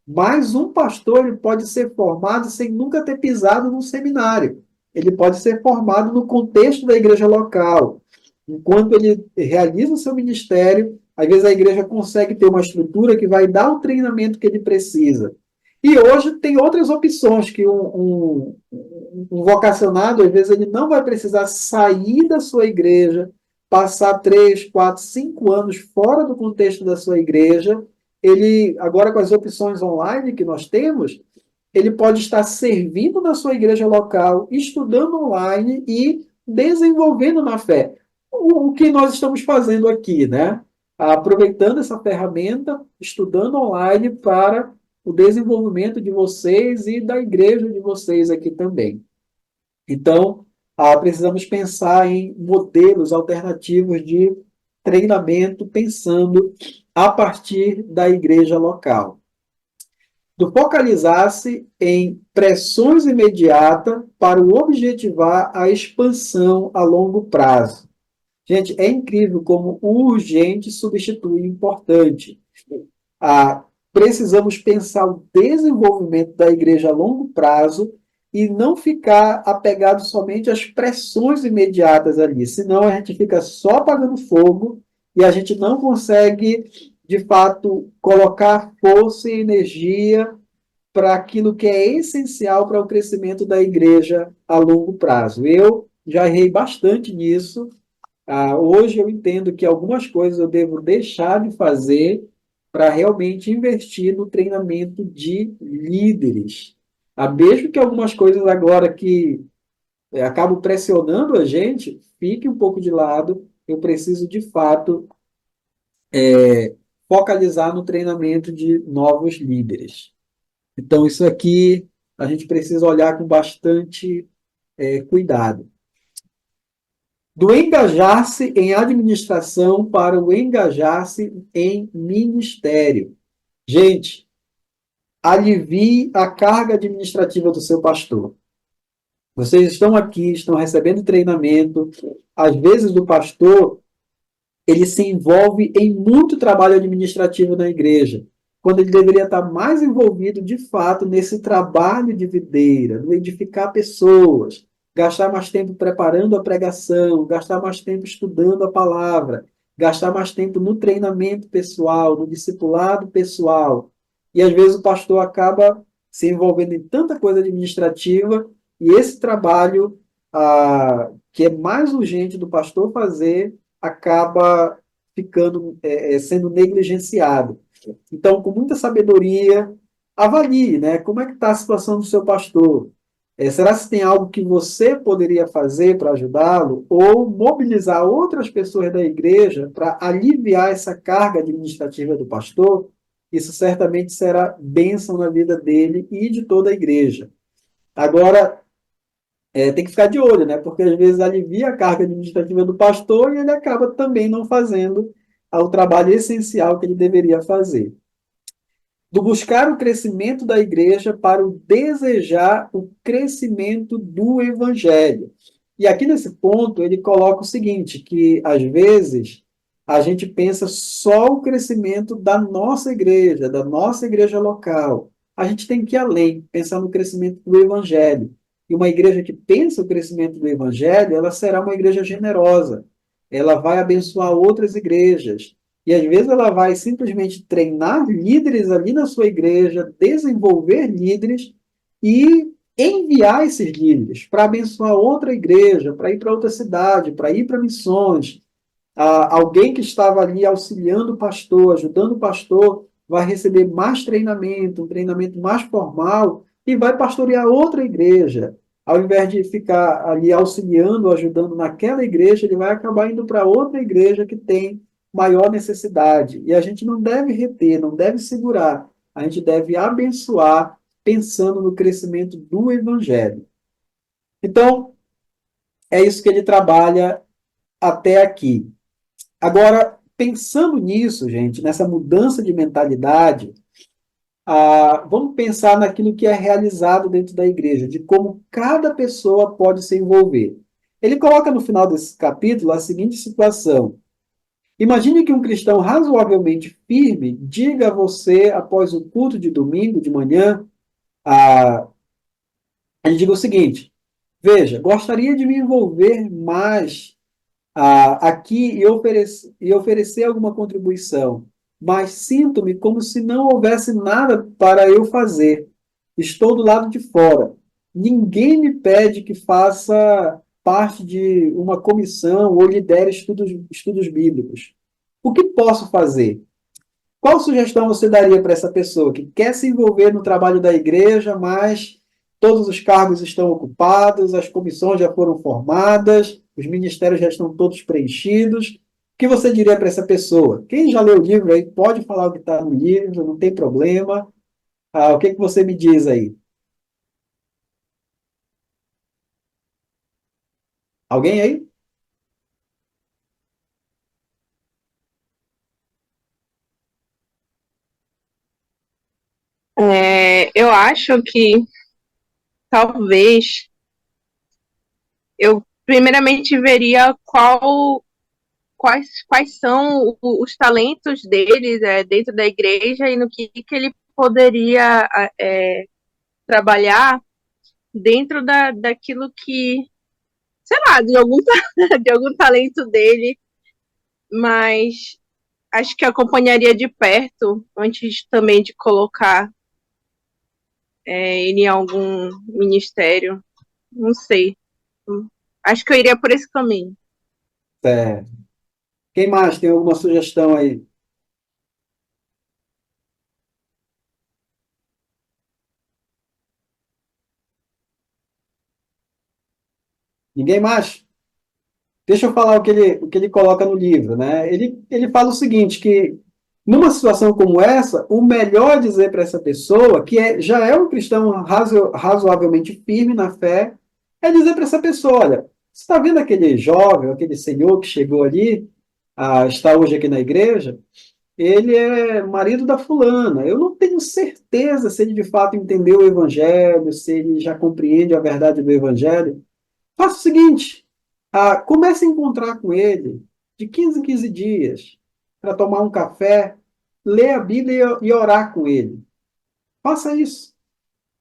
Mas um pastor ele pode ser formado sem nunca ter pisado num seminário. Ele pode ser formado no contexto da igreja local. Enquanto ele realiza o seu ministério, às vezes a igreja consegue ter uma estrutura que vai dar o treinamento que ele precisa. E hoje tem outras opções, que um vocacionado, às vezes, ele não vai precisar sair da sua igreja, passar 3, 4, 5 anos fora do contexto da sua igreja. Ele, agora com as opções online que nós temos, ele pode estar servindo na sua igreja local, estudando online e desenvolvendo na fé. O que nós estamos fazendo aqui, né? Aproveitando essa ferramenta, estudando online para o desenvolvimento de vocês e da igreja de vocês aqui também. Então, precisamos pensar em modelos alternativos de treinamento, pensando a partir da igreja local. Do focalizar-se em pressões imediatas para o objetivar a expansão a longo prazo. Gente, é incrível como o urgente substitui o importante. Precisamos pensar o desenvolvimento da igreja a longo prazo e não ficar apegado somente às pressões imediatas ali, senão a gente fica só apagando fogo e a gente não consegue, de fato, colocar força e energia para aquilo que é essencial para o crescimento da igreja a longo prazo. Eu já errei bastante nisso. Hoje eu entendo que algumas coisas eu devo deixar de fazer para realmente investir no treinamento de líderes. Mesmo que algumas coisas agora que acabam pressionando a gente, fique um pouco de lado. Eu preciso, de fato, focalizar no treinamento de novos líderes. Então, isso aqui a gente precisa olhar com bastante cuidado. Do engajar-se em administração para o engajar-se em ministério. Gente, alivie a carga administrativa do seu pastor. Vocês estão aqui, estão recebendo treinamento. Às vezes, o pastor ele se envolve em muito trabalho administrativo na igreja, quando ele deveria estar mais envolvido, de fato, nesse trabalho de videira, no edificar pessoas, gastar mais tempo preparando a pregação, gastar mais tempo estudando a palavra, gastar mais tempo no treinamento pessoal, no discipulado pessoal. E às vezes o pastor acaba se envolvendo em tanta coisa administrativa e esse trabalho que é mais urgente do pastor fazer acaba ficando sendo negligenciado. Então, com muita sabedoria, avalie, né? Como é que está a situação do seu pastor? Será que tem algo que você poderia fazer para ajudá-lo? Ou mobilizar outras pessoas da igreja para aliviar essa carga administrativa do pastor? Isso certamente será bênção na vida dele e de toda a igreja. Agora, tem que ficar de olho, né? Porque às vezes alivia a carga administrativa do pastor e ele acaba também não fazendo o trabalho essencial que ele deveria fazer. Do buscar o crescimento da igreja para o desejar o crescimento do evangelho. E aqui nesse ponto ele coloca o seguinte, que às vezes a gente pensa só o crescimento da nossa igreja local. A gente tem que ir além, pensar no crescimento do evangelho. E uma igreja que pensa o crescimento do evangelho, ela será uma igreja generosa. Ela vai abençoar outras igrejas. E às vezes ela vai simplesmente treinar líderes ali na sua igreja, desenvolver líderes e enviar esses líderes para abençoar outra igreja, para ir para outra cidade, para ir para missões. Alguém que estava ali auxiliando o pastor, ajudando o pastor, vai receber mais treinamento, um treinamento mais formal, e vai pastorear outra igreja. Ao invés de ficar ali auxiliando, ajudando naquela igreja, ele vai acabar indo para outra igreja que tem maior necessidade. E a gente não deve reter, não deve segurar. A gente deve abençoar, pensando no crescimento do evangelho. Então, é isso que ele trabalha até aqui. Agora, pensando nisso, gente, nessa mudança de mentalidade, vamos pensar naquilo que é realizado dentro da igreja, de como cada pessoa pode se envolver. Ele coloca no final desse capítulo a seguinte situação: imagine que um cristão razoavelmente firme diga a você, após o culto de domingo de manhã, ele diga o seguinte: veja, gostaria de me envolver mais aqui e oferecer alguma contribuição, mas sinto-me como se não houvesse nada para eu fazer. Estou do lado de fora. Ninguém me pede que faça parte de uma comissão ou lidere estudos bíblicos. O que posso fazer? Qual sugestão você daria para essa pessoa que quer se envolver no trabalho da igreja, mas todos os cargos estão ocupados, as comissões já foram formadas, os ministérios já estão todos preenchidos? O que você diria para essa pessoa? Quem já leu o livro aí pode falar o que está no livro, não tem problema. O que você me diz aí? Alguém aí? Eu acho que talvez eu primeiramente veria qual quais são os talentos deles dentro da igreja e no que ele poderia trabalhar dentro daquilo que, sei lá, de algum talento dele, mas acho que acompanharia de perto antes também de colocar ele em algum ministério. Não sei. Acho que eu iria por esse caminho. Certo. Quem mais tem alguma sugestão aí? Ninguém mais? Deixa eu falar o que ele coloca no livro, né? Ele fala o seguinte, que numa situação como essa, o melhor dizer para essa pessoa, que já é um cristão razoavelmente firme na fé, é dizer para essa pessoa, olha, você está vendo aquele jovem, aquele senhor que chegou ali, está hoje aqui na igreja? Ele é marido da fulana. Eu não tenho certeza se ele de fato entendeu o evangelho, se ele já compreende a verdade do evangelho. Faça o seguinte, comece a encontrar com ele de 15 em 15 dias para tomar um café, ler a Bíblia e orar com ele. Faça isso.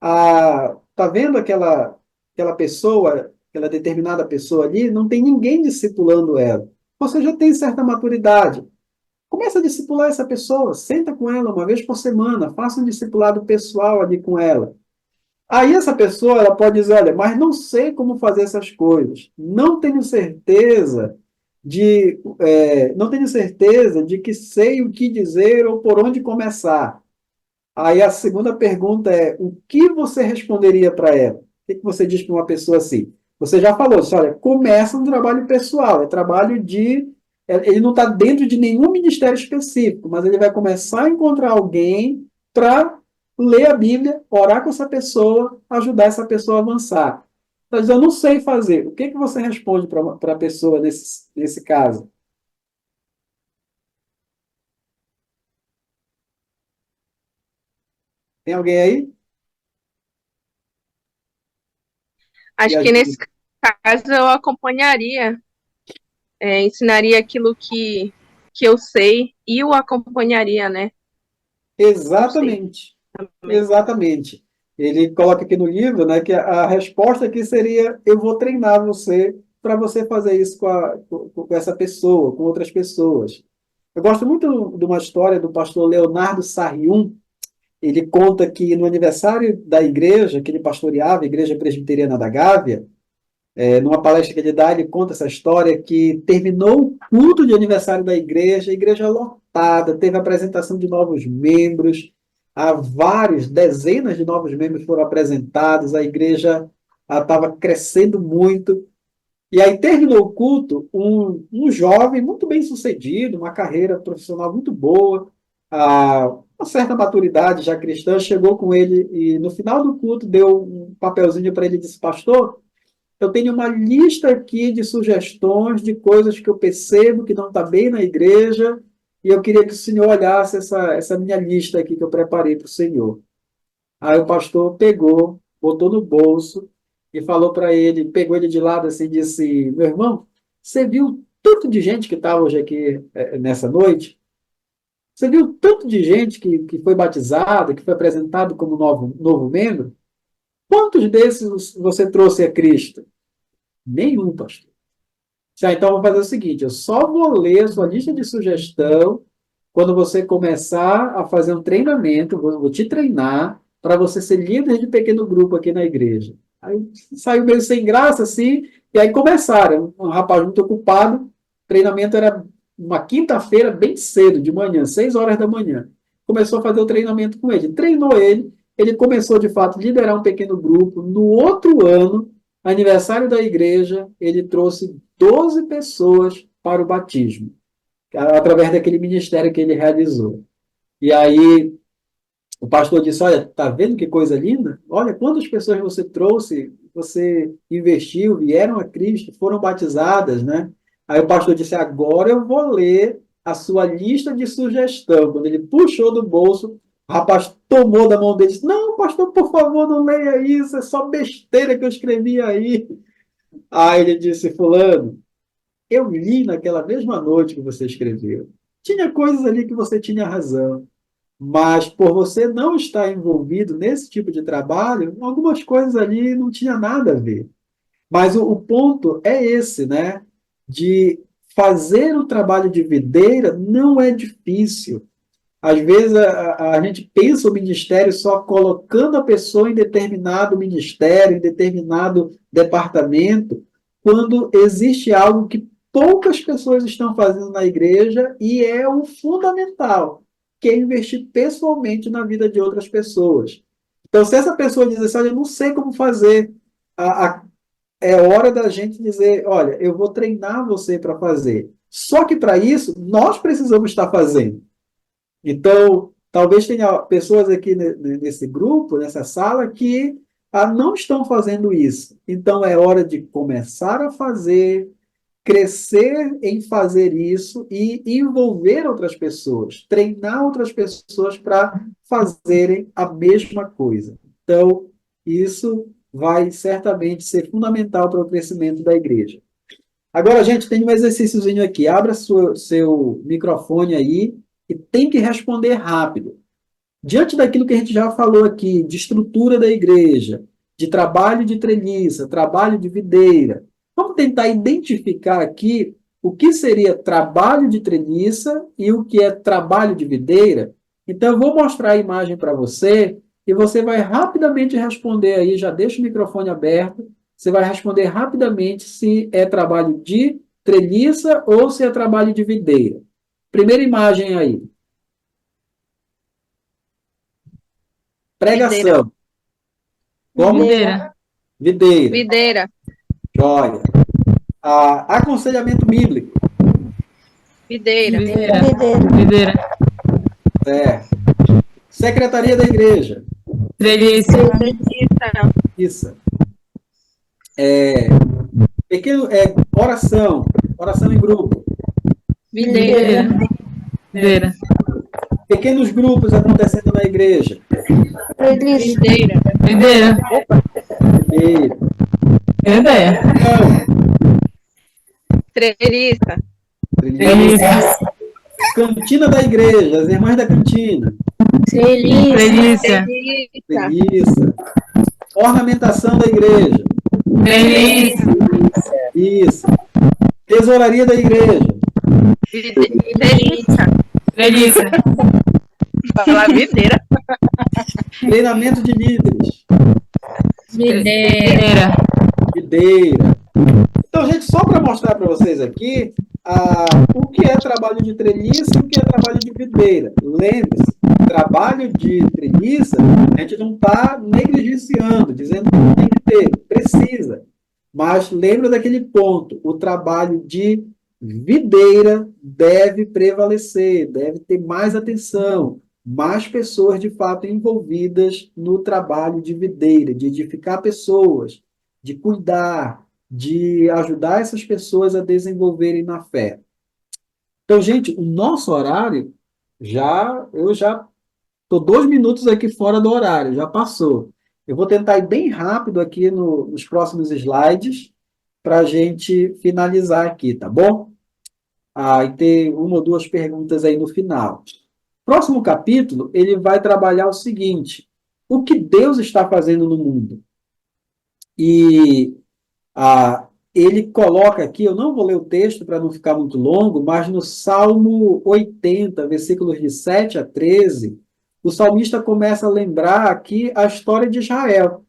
Tá vendo aquela pessoa, aquela determinada pessoa ali? Não tem ninguém discipulando ela. Você já tem certa maturidade. Começa a discipular essa pessoa, senta com ela uma vez por semana, faça um discipulado pessoal ali com ela. Aí essa pessoa ela pode dizer, olha, mas não sei como fazer essas coisas. Não tenho certeza de que sei o que dizer ou por onde começar. Aí a segunda pergunta é, o que você responderia para ela? O que você diz para uma pessoa assim? Você já falou, disse, olha, começa um trabalho pessoal, é trabalho de... Ele não está dentro de nenhum ministério específico, mas ele vai começar a encontrar alguém para ler a Bíblia, orar com essa pessoa, ajudar essa pessoa a avançar. Mas eu não sei fazer. O que você responde para a pessoa nesse caso? Tem alguém aí? E Acho que ajuda. nesse caso eu acompanharia, ensinaria aquilo que eu sei e o acompanharia, né? Não sei Exatamente. também. Exatamente. Ele coloca aqui no livro, né, que a resposta aqui seria: eu vou treinar você para você fazer isso com essa pessoa, com outras pessoas. Eu gosto muito de uma história do pastor Leonardo Sarrium. Ele conta que no aniversário da igreja que ele pastoreava, a Igreja Presbiteriana da Gávea, numa palestra que ele dá, ele conta essa história que terminou o culto de aniversário da igreja, a igreja lotada, teve a apresentação de novos membros, dezenas de novos membros foram apresentados, a igreja estava crescendo muito. E aí terminou o culto, um jovem muito bem sucedido, uma carreira profissional muito boa, uma certa maturidade já cristã, chegou com ele e no final do culto deu um papelzinho para ele e disse, pastor, eu tenho uma lista aqui de sugestões de coisas que eu percebo que não está bem na igreja e eu queria que o senhor olhasse essa minha lista aqui que eu preparei para o senhor. Aí o pastor pegou, botou no bolso e falou para ele, pegou ele de lado assim e disse, meu irmão, você viu tanto de gente que estava hoje aqui nessa noite? Você viu tanto de gente que foi batizada, que foi apresentado como novo membro? Quantos desses você trouxe a Cristo? Nenhum, pastor. Então, eu vou fazer o seguinte: eu só vou ler a sua lista de sugestão quando você começar a fazer um treinamento, vou te treinar para você ser líder de pequeno grupo aqui na igreja. Aí saiu meio sem graça, assim, e aí começaram. Um rapaz muito ocupado, o treinamento era uma quinta-feira, bem cedo, de manhã, 6 horas da manhã. Começou a fazer o treinamento com ele. Treinou ele começou, de fato, a liderar um pequeno grupo. No outro ano, aniversário da igreja, ele trouxe 12 pessoas para o batismo, através daquele ministério que ele realizou. E aí o pastor disse, olha, tá vendo que coisa linda? Olha quantas pessoas você trouxe, você investiu, vieram a Cristo, foram batizadas, né? Aí o pastor disse, agora eu vou ler a sua lista de sugestão. Quando ele puxou do bolso, o rapaz tomou da mão dele e disse, não, pastor, por favor, não leia isso, é só besteira que eu escrevi aí. Aí ele disse, fulano, eu li naquela mesma noite que você escreveu. Tinha coisas ali que você tinha razão, mas por você não estar envolvido nesse tipo de trabalho, algumas coisas ali não tinha nada a ver. Mas o ponto é esse, né? De fazer o trabalho de videira não é difícil. Às vezes a gente pensa o ministério só colocando a pessoa em determinado ministério, em determinado departamento, quando existe algo que poucas pessoas estão fazendo na igreja e é o fundamental, que é investir pessoalmente na vida de outras pessoas. Então, se essa pessoa diz assim, olha, eu não sei como fazer, é hora da gente dizer, olha, eu vou treinar você para fazer. Só que para isso, nós precisamos estar fazendo. Então, talvez tenha pessoas aqui nesse grupo, nessa sala, que não estão fazendo isso. Então, é hora de começar a fazer, crescer em fazer isso e envolver outras pessoas, treinar outras pessoas para fazerem a mesma coisa. Então, isso vai certamente ser fundamental para o crescimento da igreja. Agora, gente, tem um exercíciozinho aqui. Abra seu microfone aí e tem que responder rápido. Diante daquilo que a gente já falou aqui, de estrutura da igreja, de trabalho de treliça, trabalho de videira, vamos tentar identificar aqui o que seria trabalho de treliça e o que é trabalho de videira. Então, eu vou mostrar a imagem para você e você vai rapidamente responder aí, já deixa o microfone aberto, você vai responder rapidamente se é trabalho de treliça ou se é trabalho de videira. Primeira imagem aí. Videira. Pregação. Como? Videira. Videira. Videira. Joia. Aconselhamento bíblico. Videira. Videira. Videira. Certo. Secretaria da igreja. Treliça. Isso. Oração. Oração em grupo. Videira. Videira. Pequenos grupos acontecendo na igreja. Videira. Videira. Videira. Ideia. Então, Treliça. Treliça. cantina da igreja, as irmãs da cantina. Treliça. Isso. Ornamentação da igreja. Treliça. Isso. Tesouraria da igreja. Treliça. Treliça. Falar videira. Treinamento de líderes. Videira. Videira. Então, gente, só para mostrar para vocês aqui o que é trabalho de treliça e o que é trabalho de videira. Lembre-se, trabalho de treliça, a gente não está negligenciando, dizendo que não tem que ter, precisa. Mas lembra daquele ponto, o trabalho de videira deve prevalecer, deve ter mais atenção, mais pessoas de fato envolvidas no trabalho de videira, de edificar pessoas, de cuidar, de ajudar essas pessoas a desenvolverem na fé. Então, gente, o nosso horário, eu já estou 2 minutos aqui fora do horário, já passou. Eu vou tentar ir bem rápido aqui nos próximos slides para a gente finalizar aqui, tá bom? E ter uma ou duas perguntas aí no final. Próximo capítulo, ele vai trabalhar o seguinte: o que Deus está fazendo no mundo? E ele coloca aqui, eu não vou ler o texto para não ficar muito longo, mas no Salmo 80, versículos de 7 a 13, o salmista começa a lembrar aqui a história de Israel.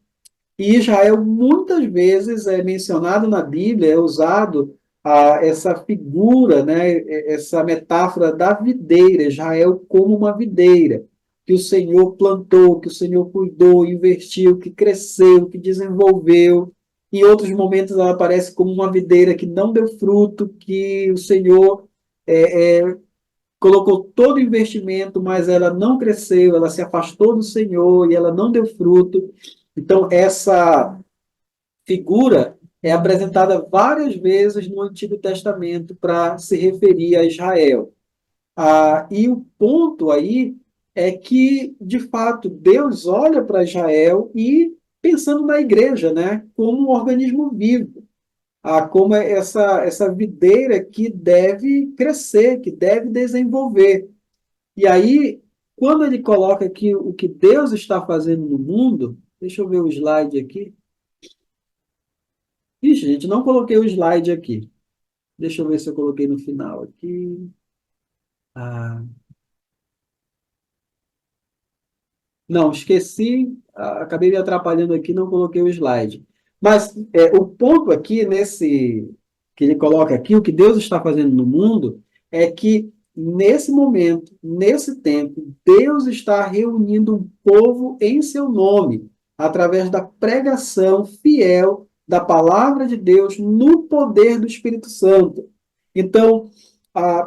E Israel muitas vezes é mencionado na Bíblia, é usado essa figura, né, essa metáfora da videira, Israel como uma videira, que o Senhor plantou, que o Senhor cuidou, investiu, que cresceu, que desenvolveu. Em outros momentos ela aparece como uma videira que não deu fruto, que o Senhor colocou todo o investimento, mas ela não cresceu, ela se afastou do Senhor e ela não deu fruto. Então, essa figura é apresentada várias vezes no Antigo Testamento para se referir a Israel. E o ponto aí é que, de fato, Deus olha para Israel e pensando na igreja, né, como um organismo vivo. como essa videira que deve crescer, que deve desenvolver. E aí, quando ele coloca aqui o que Deus está fazendo no mundo, deixa eu ver o slide aqui. Ixi, gente, não coloquei o slide aqui. Deixa eu ver se eu coloquei no final aqui. Ah, não, esqueci, acabei me atrapalhando aqui, não coloquei o slide. Mas o ponto aqui, nesse que ele coloca aqui, o que Deus está fazendo no mundo, é que nesse momento, nesse tempo, Deus está reunindo um povo em seu nome, através da pregação fiel da palavra de Deus no poder do Espírito Santo. Então,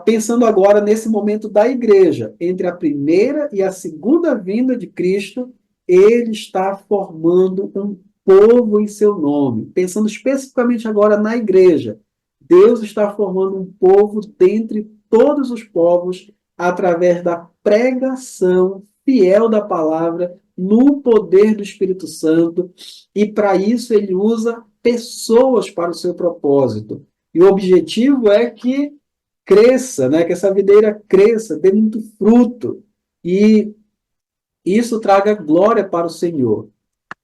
pensando agora nesse momento da igreja, entre a primeira e a segunda vinda de Cristo, ele está formando um povo em seu nome. Pensando especificamente agora na igreja, Deus está formando um povo dentre todos os povos através da pregação fiel da palavra no poder do Espírito Santo, e para isso ele usa pessoas para o seu propósito. E o objetivo é que cresça, né? Que essa videira cresça, dê muito fruto, e isso traga glória para o Senhor.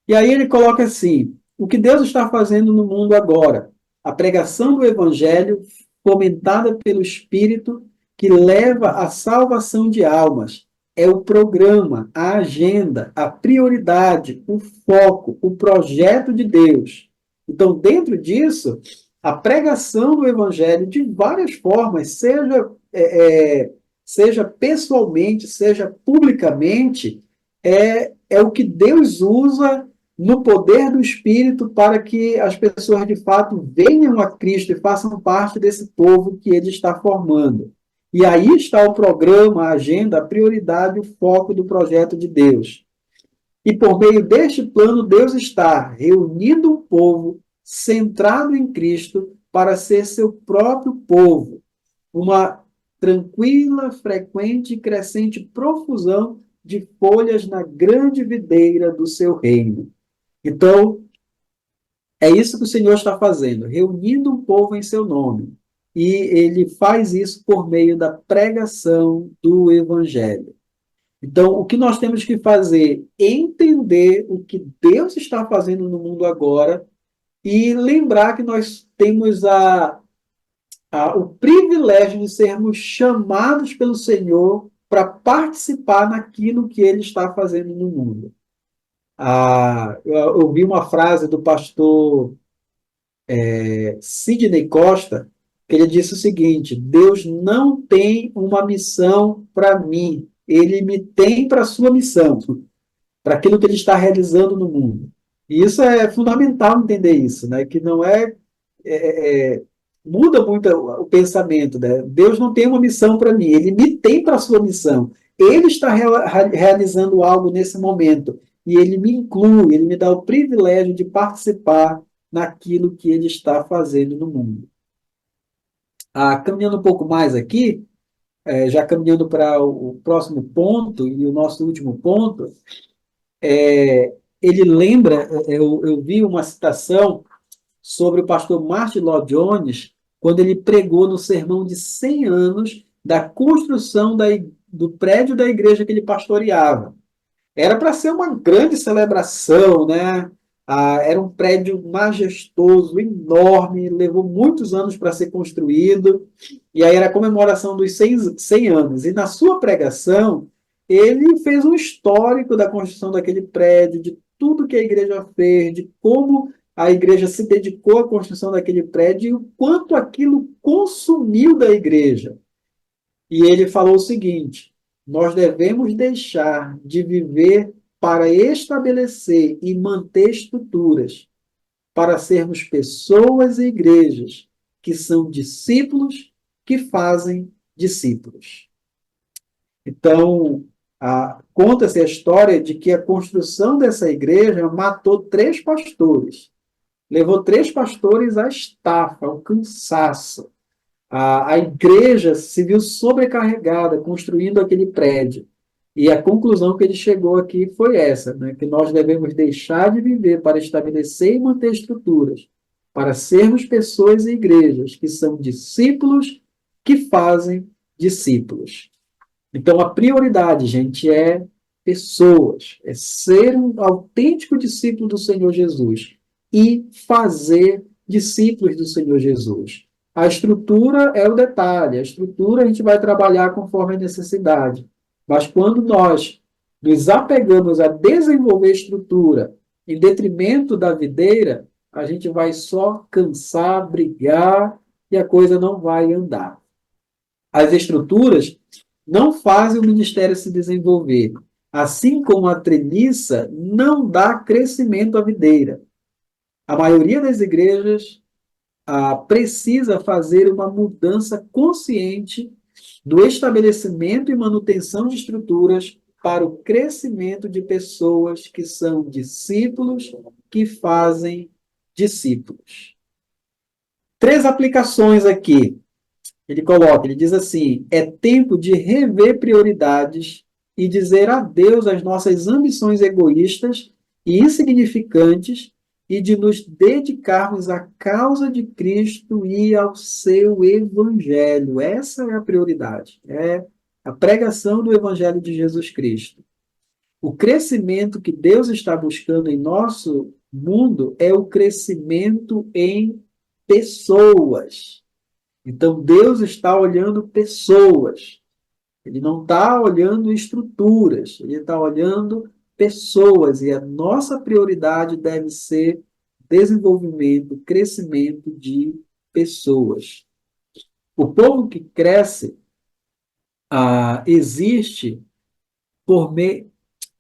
E aí ele coloca assim: o que Deus está fazendo no mundo agora? A pregação do Evangelho, fomentada pelo Espírito, que leva à salvação de almas. É o programa, a agenda, a prioridade, o foco, o projeto de Deus. Então, dentro disso, a pregação do Evangelho, de várias formas, seja pessoalmente, seja publicamente, é o que Deus usa no poder do Espírito para que as pessoas de fato venham a Cristo e façam parte desse povo que ele está formando. E aí está o programa, a agenda, a prioridade, o foco do projeto de Deus. E por meio deste plano, Deus está reunindo um povo centrado em Cristo para ser seu próprio povo. Uma tranquila, frequente e crescente profusão de folhas na grande videira do seu reino. Então, é isso que o Senhor está fazendo, reunindo um povo em seu nome. E ele faz isso por meio da pregação do Evangelho. Então, o que nós temos que fazer é entender o que Deus está fazendo no mundo agora e lembrar que nós temos o privilégio de sermos chamados pelo Senhor para participar naquilo que Ele está fazendo no mundo. Eu ouvi uma frase do pastor Sidney Costa, que ele disse o seguinte: Deus não tem uma missão para mim, Ele me tem para a sua missão, para aquilo que Ele está realizando no mundo. E isso é fundamental entender isso, né? Que não muda muito o pensamento, né? Deus não tem uma missão para mim, Ele me tem para a sua missão. Ele está realizando algo nesse momento e Ele me inclui, Ele me dá o privilégio de participar naquilo que Ele está fazendo no mundo. Caminhando um pouco mais aqui, já caminhando para o próximo ponto e o nosso último ponto, ele lembra, eu vi uma citação sobre o pastor Martin Lloyd Jones, quando ele pregou no sermão de 100 anos da construção do prédio da igreja que ele pastoreava. Era para ser uma grande celebração, né? Era um prédio majestoso, enorme, levou muitos anos para ser construído, e aí era a comemoração dos 100 anos. E na sua pregação, ele fez um histórico da construção daquele prédio, de tudo que a igreja fez, de como a igreja se dedicou à construção daquele prédio e o quanto aquilo consumiu da igreja. E ele falou o seguinte: nós devemos deixar de viver para estabelecer e manter estruturas, para sermos pessoas e igrejas que são discípulos que fazem discípulos. Então, conta-se a história de que a construção dessa igreja matou 3 pastores. Levou 3 pastores à estafa, ao cansaço. A igreja se viu sobrecarregada construindo aquele prédio. E a conclusão que ele chegou aqui foi essa, né? Que nós devemos deixar de viver para estabelecer e manter estruturas, para sermos pessoas e igrejas que são discípulos que fazem discípulos. Então, a prioridade, gente, é pessoas, é ser um autêntico discípulo do Senhor Jesus e fazer discípulos do Senhor Jesus. A estrutura é o detalhe, a estrutura a gente vai trabalhar conforme a necessidade. Mas quando nós nos apegamos a desenvolver estrutura em detrimento da videira, a gente vai só cansar, brigar e a coisa não vai andar. As estruturas não fazem o ministério se desenvolver, assim como a treliça não dá crescimento à videira. A maioria das igrejas precisa fazer uma mudança consciente do estabelecimento e manutenção de estruturas para o crescimento de pessoas que são discípulos, que fazem discípulos. 3 aplicações aqui. Ele diz assim, é tempo de rever prioridades e dizer adeus às nossas ambições egoístas e insignificantes e de nos dedicarmos à causa de Cristo e ao seu evangelho. Essa é a prioridade, é a pregação do evangelho de Jesus Cristo. O crescimento que Deus está buscando em nosso mundo é o crescimento em pessoas. Então, Deus está olhando pessoas. Ele não está olhando estruturas, ele está olhando pessoas. E a nossa prioridade deve ser desenvolvimento, crescimento de pessoas. O povo que cresce existe por meio.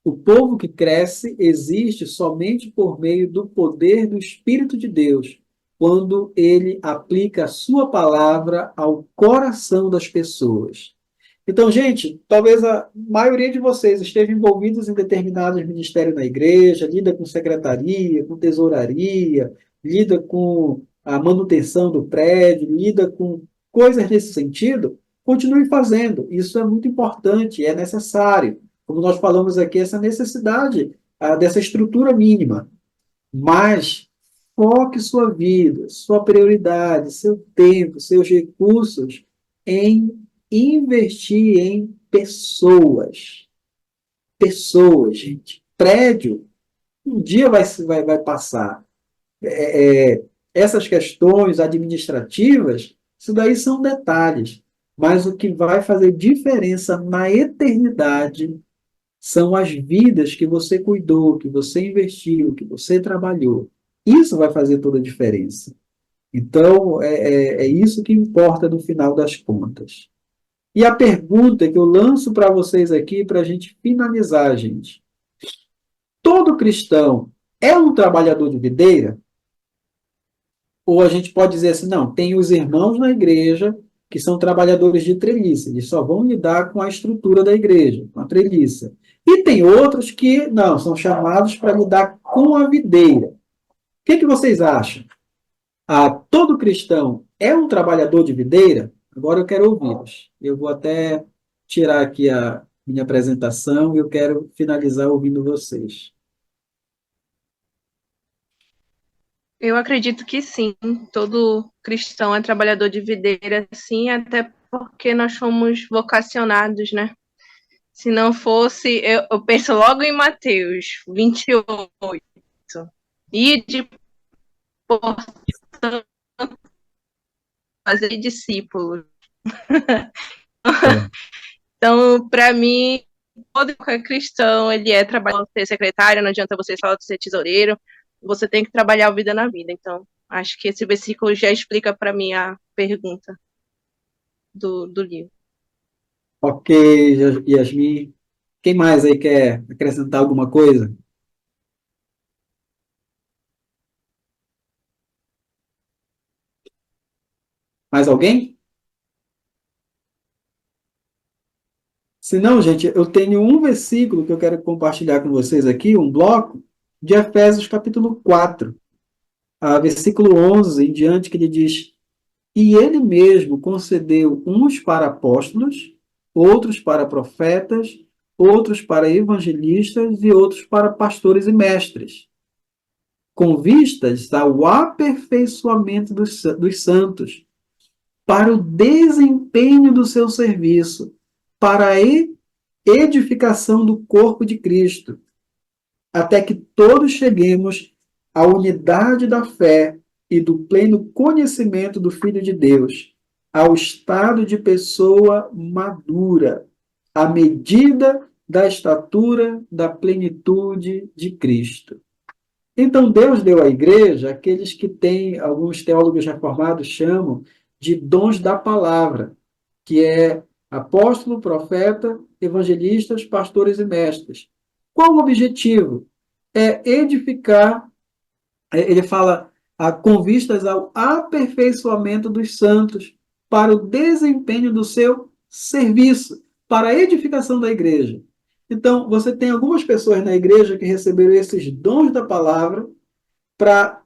O povo que cresce existe somente por meio do poder do Espírito de Deus, quando ele aplica a sua palavra ao coração das pessoas. Então, gente, talvez a maioria de vocês esteja envolvidos em determinados ministérios na igreja, lida com secretaria, com tesouraria, lida com a manutenção do prédio, lida com coisas nesse sentido, continue fazendo. Isso é muito importante, é necessário. Como nós falamos aqui, essa necessidade dessa estrutura mínima. Mas foque sua vida, sua prioridade, seu tempo, seus recursos em investir em pessoas. Pessoas, gente. Prédio, um dia vai passar. Essas questões administrativas, isso daí são detalhes. Mas o que vai fazer diferença na eternidade são as vidas que você cuidou, que você investiu, que você trabalhou. Isso vai fazer toda a diferença. Então, é isso que importa no final das contas. E a pergunta que eu lanço para vocês aqui, para a gente finalizar, gente. Todo cristão é um trabalhador de videira? Ou a gente pode dizer assim, não, tem os irmãos na igreja que são trabalhadores de treliça, eles só vão lidar com a estrutura da igreja, com a treliça. E tem outros que, não, são chamados para lidar com a videira. O que vocês acham? Todo cristão é um trabalhador de videira? Agora eu quero ouvi-los. Eu vou até tirar aqui a minha apresentação e eu quero finalizar ouvindo vocês. Eu acredito que sim, todo cristão é trabalhador de videira, sim, até porque nós fomos vocacionados, né? Se não fosse, eu penso logo em Mateus 28, e de fazer discípulos. Então, para mim, todo cristão, ele é trabalhador, ser secretário, não adianta você só ser tesoureiro, você tem que trabalhar a vida na vida. Então, acho que esse versículo já explica para mim a pergunta do livro. Ok, Yasmin. Quem mais aí quer acrescentar alguma coisa? Mais alguém? Se não, gente, eu tenho um versículo que eu quero compartilhar com vocês aqui, um bloco, de Efésios capítulo 4, versículo 11 em diante, que ele diz: E ele mesmo concedeu uns para apóstolos, outros para profetas, outros para evangelistas e outros para pastores e mestres. com vistas ao aperfeiçoamento dos santos, para o desempenho do seu serviço, para a edificação do corpo de Cristo, até que todos cheguemos à unidade da fé e do pleno conhecimento do Filho de Deus, ao estado de pessoa madura, à medida da estatura da plenitude de Cristo. Então, Deus deu à igreja aqueles que têm, alguns teólogos reformados chamam de dons da palavra, que é apóstolo, profeta, evangelistas, pastores e mestres. Qual o objetivo? É edificar, ele fala, com vistas ao aperfeiçoamento dos santos, para o desempenho do seu serviço, para a edificação da igreja. Então, você tem algumas pessoas na igreja que receberam esses dons da palavra para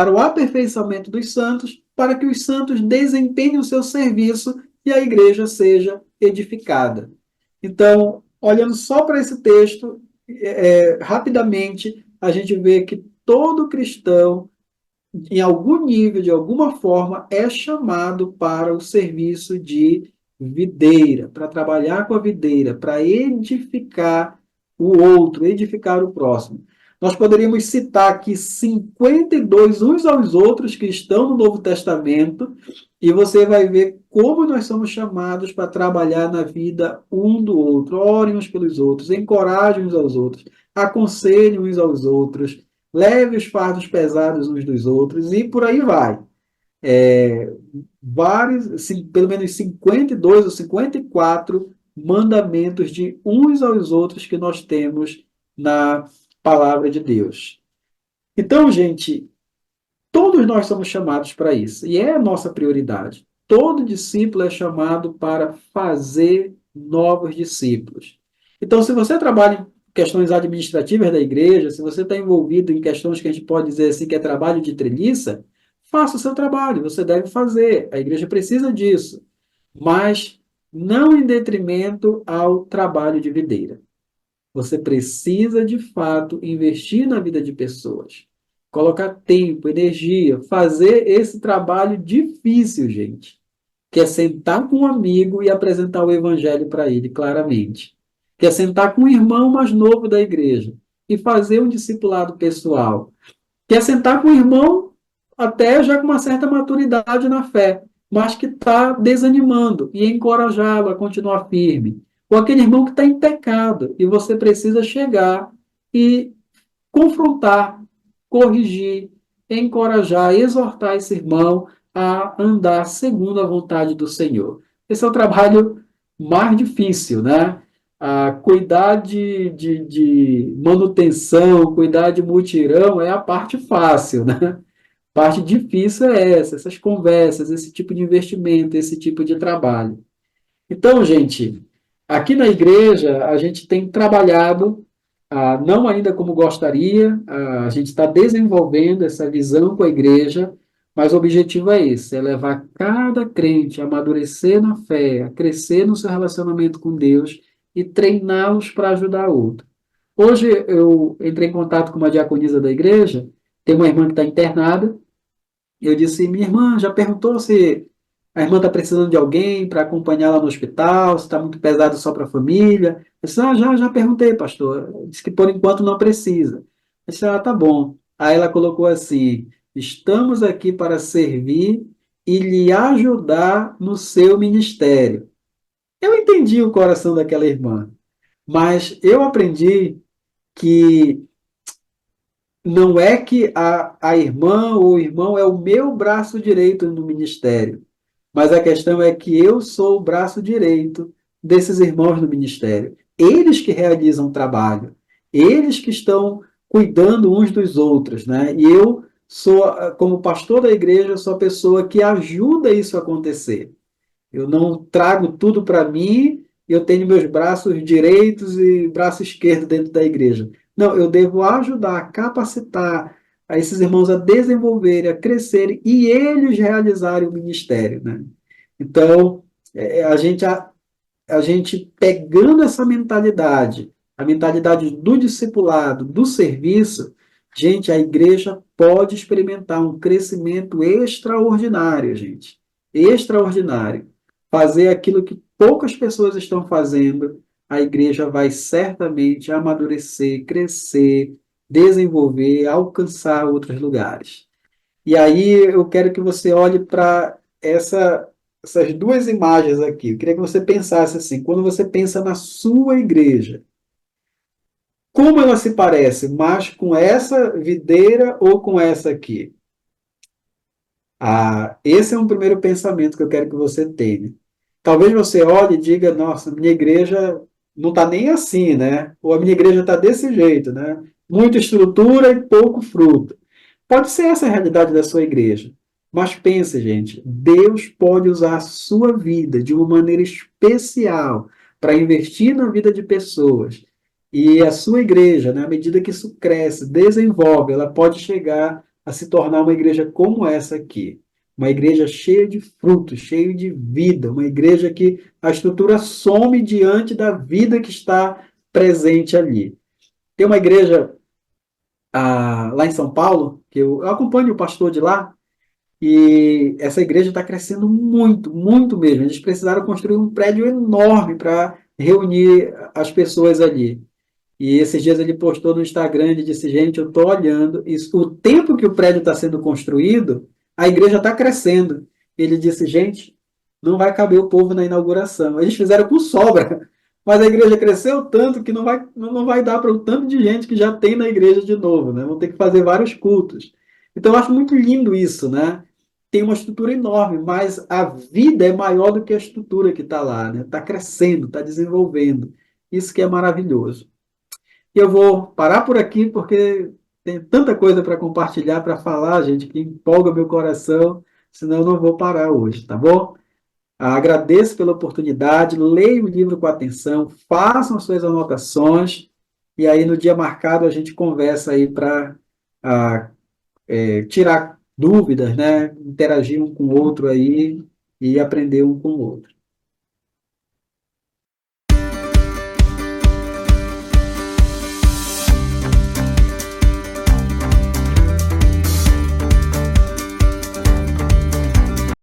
o aperfeiçoamento dos santos, para que os santos desempenhem o seu serviço e a igreja seja edificada. Então, olhando só para esse texto, rapidamente, a gente vê que todo cristão, em algum nível, de alguma forma, é chamado para o serviço de videira, para trabalhar com a videira, para edificar o outro, edificar o próximo. Nós poderíamos citar aqui 52 uns aos outros que estão no Novo Testamento, e você vai ver como nós somos chamados para trabalhar na vida um do outro. Orem uns pelos outros, encorajem uns aos outros, aconselhem uns aos outros, leve os fardos pesados uns dos outros, e por aí vai. Pelo menos 52 ou 54 mandamentos de uns aos outros que nós temos na palavra de Deus. Então, gente, todos nós somos chamados para isso, e é a nossa prioridade. Todo discípulo é chamado para fazer novos discípulos. Então, se você trabalha em questões administrativas da igreja, se você está envolvido em questões que a gente pode dizer assim, que é trabalho de treliça, faça o seu trabalho, você deve fazer, a igreja precisa disso, mas não em detrimento ao trabalho de videira. Você precisa, de fato, investir na vida de pessoas, colocar tempo, energia, fazer esse trabalho difícil, gente, que é sentar com um amigo e apresentar o evangelho para ele claramente, que é sentar com um irmão mais novo da igreja e fazer um discipulado pessoal, que é sentar com um irmão até já com uma certa maturidade na fé, mas que está desanimando e encorajá-lo a continuar firme. Ou aquele irmão que está em pecado e você precisa chegar e confrontar, corrigir, encorajar, exortar esse irmão a andar segundo a vontade do Senhor. Esse é o trabalho mais difícil, né? Cuidar de manutenção, cuidar de mutirão é a parte fácil, né? Parte difícil é essas conversas, esse tipo de investimento, esse tipo de trabalho. Então, gente, aqui na igreja a gente tem trabalhado, não ainda como gostaria, a gente está desenvolvendo essa visão com a igreja, mas o objetivo é esse, é levar cada crente a amadurecer na fé, a crescer no seu relacionamento com Deus e treiná-los para ajudar outro. Hoje eu entrei em contato com uma diaconisa da igreja, tem uma irmã que está internada. Eu disse, minha irmã já perguntou se a irmã está precisando de alguém para acompanhá-la no hospital, se está muito pesado só para a família. Eu disse, já perguntei, pastor. Disse que por enquanto não precisa. Eu disse, tá bom. Aí ela colocou assim, estamos aqui para servir e lhe ajudar no seu ministério. Eu entendi o coração daquela irmã, mas eu aprendi que não é que a irmã ou o irmão é o meu braço direito no ministério, mas a questão é que eu sou o braço direito desses irmãos no ministério. Eles que realizam o trabalho, eles que estão cuidando uns dos outros, né? E eu sou, como pastor da igreja, eu sou a pessoa que ajuda isso a acontecer. Eu não trago tudo para mim, eu tenho meus braços direitos e braço esquerdo dentro da igreja. Não, eu devo ajudar, a capacitar a esses irmãos a desenvolverem, a crescerem e eles realizarem o ministério, né? Então, a gente pegando essa mentalidade, a mentalidade do discipulado, do serviço, Gente, a igreja pode experimentar um crescimento extraordinário, gente. Extraordinário. Fazer aquilo que poucas pessoas estão fazendo, a igreja vai certamente amadurecer, crescer, desenvolver, alcançar outros lugares. E aí eu quero que você olhe para essas duas imagens aqui. Eu queria que você pensasse assim, quando você pensa na sua igreja, como ela se parece mais com essa videira ou com essa aqui? Esse é um primeiro pensamento que eu quero que você tenha. Talvez você olhe e diga, nossa, minha igreja não está nem assim, né? Ou a minha igreja está desse jeito, né? Muita estrutura e pouco fruto. Pode ser essa a realidade da sua igreja. Mas pense, gente, Deus pode usar a sua vida de uma maneira especial para investir na vida de pessoas. E a sua igreja, né, à medida que isso cresce, desenvolve, ela pode chegar a se tornar uma igreja como essa aqui. Uma igreja cheia de frutos, cheia de vida, uma igreja que a estrutura some diante da vida que está presente ali. Tem uma igreja lá em São Paulo, que eu acompanho o pastor de lá, e essa igreja está crescendo muito, muito mesmo. Eles precisaram construir um prédio enorme para reunir as pessoas ali. E esses dias ele postou no Instagram, ele disse, gente, eu estou olhando, isso, o tempo que o prédio está sendo construído, a igreja está crescendo. Ele disse, gente, não vai caber o povo na inauguração. Eles fizeram com sobra, mas a igreja cresceu tanto que não vai dar para o tanto de gente que já tem na igreja de novo, né? Vão ter que fazer vários cultos. Então eu acho muito lindo isso, né? Tem uma estrutura enorme, mas a vida é maior do que a estrutura que está lá, né? Está crescendo, está desenvolvendo. Isso que é maravilhoso. E eu vou parar por aqui porque tem tanta coisa para compartilhar, para falar, gente, que empolga meu coração, senão eu não vou parar hoje, tá bom? Agradeço pela oportunidade, leia o livro com atenção, façam suas anotações, e aí no dia marcado a gente conversa aí para tirar dúvidas, né? Interagir um com o outro aí e aprender um com o outro.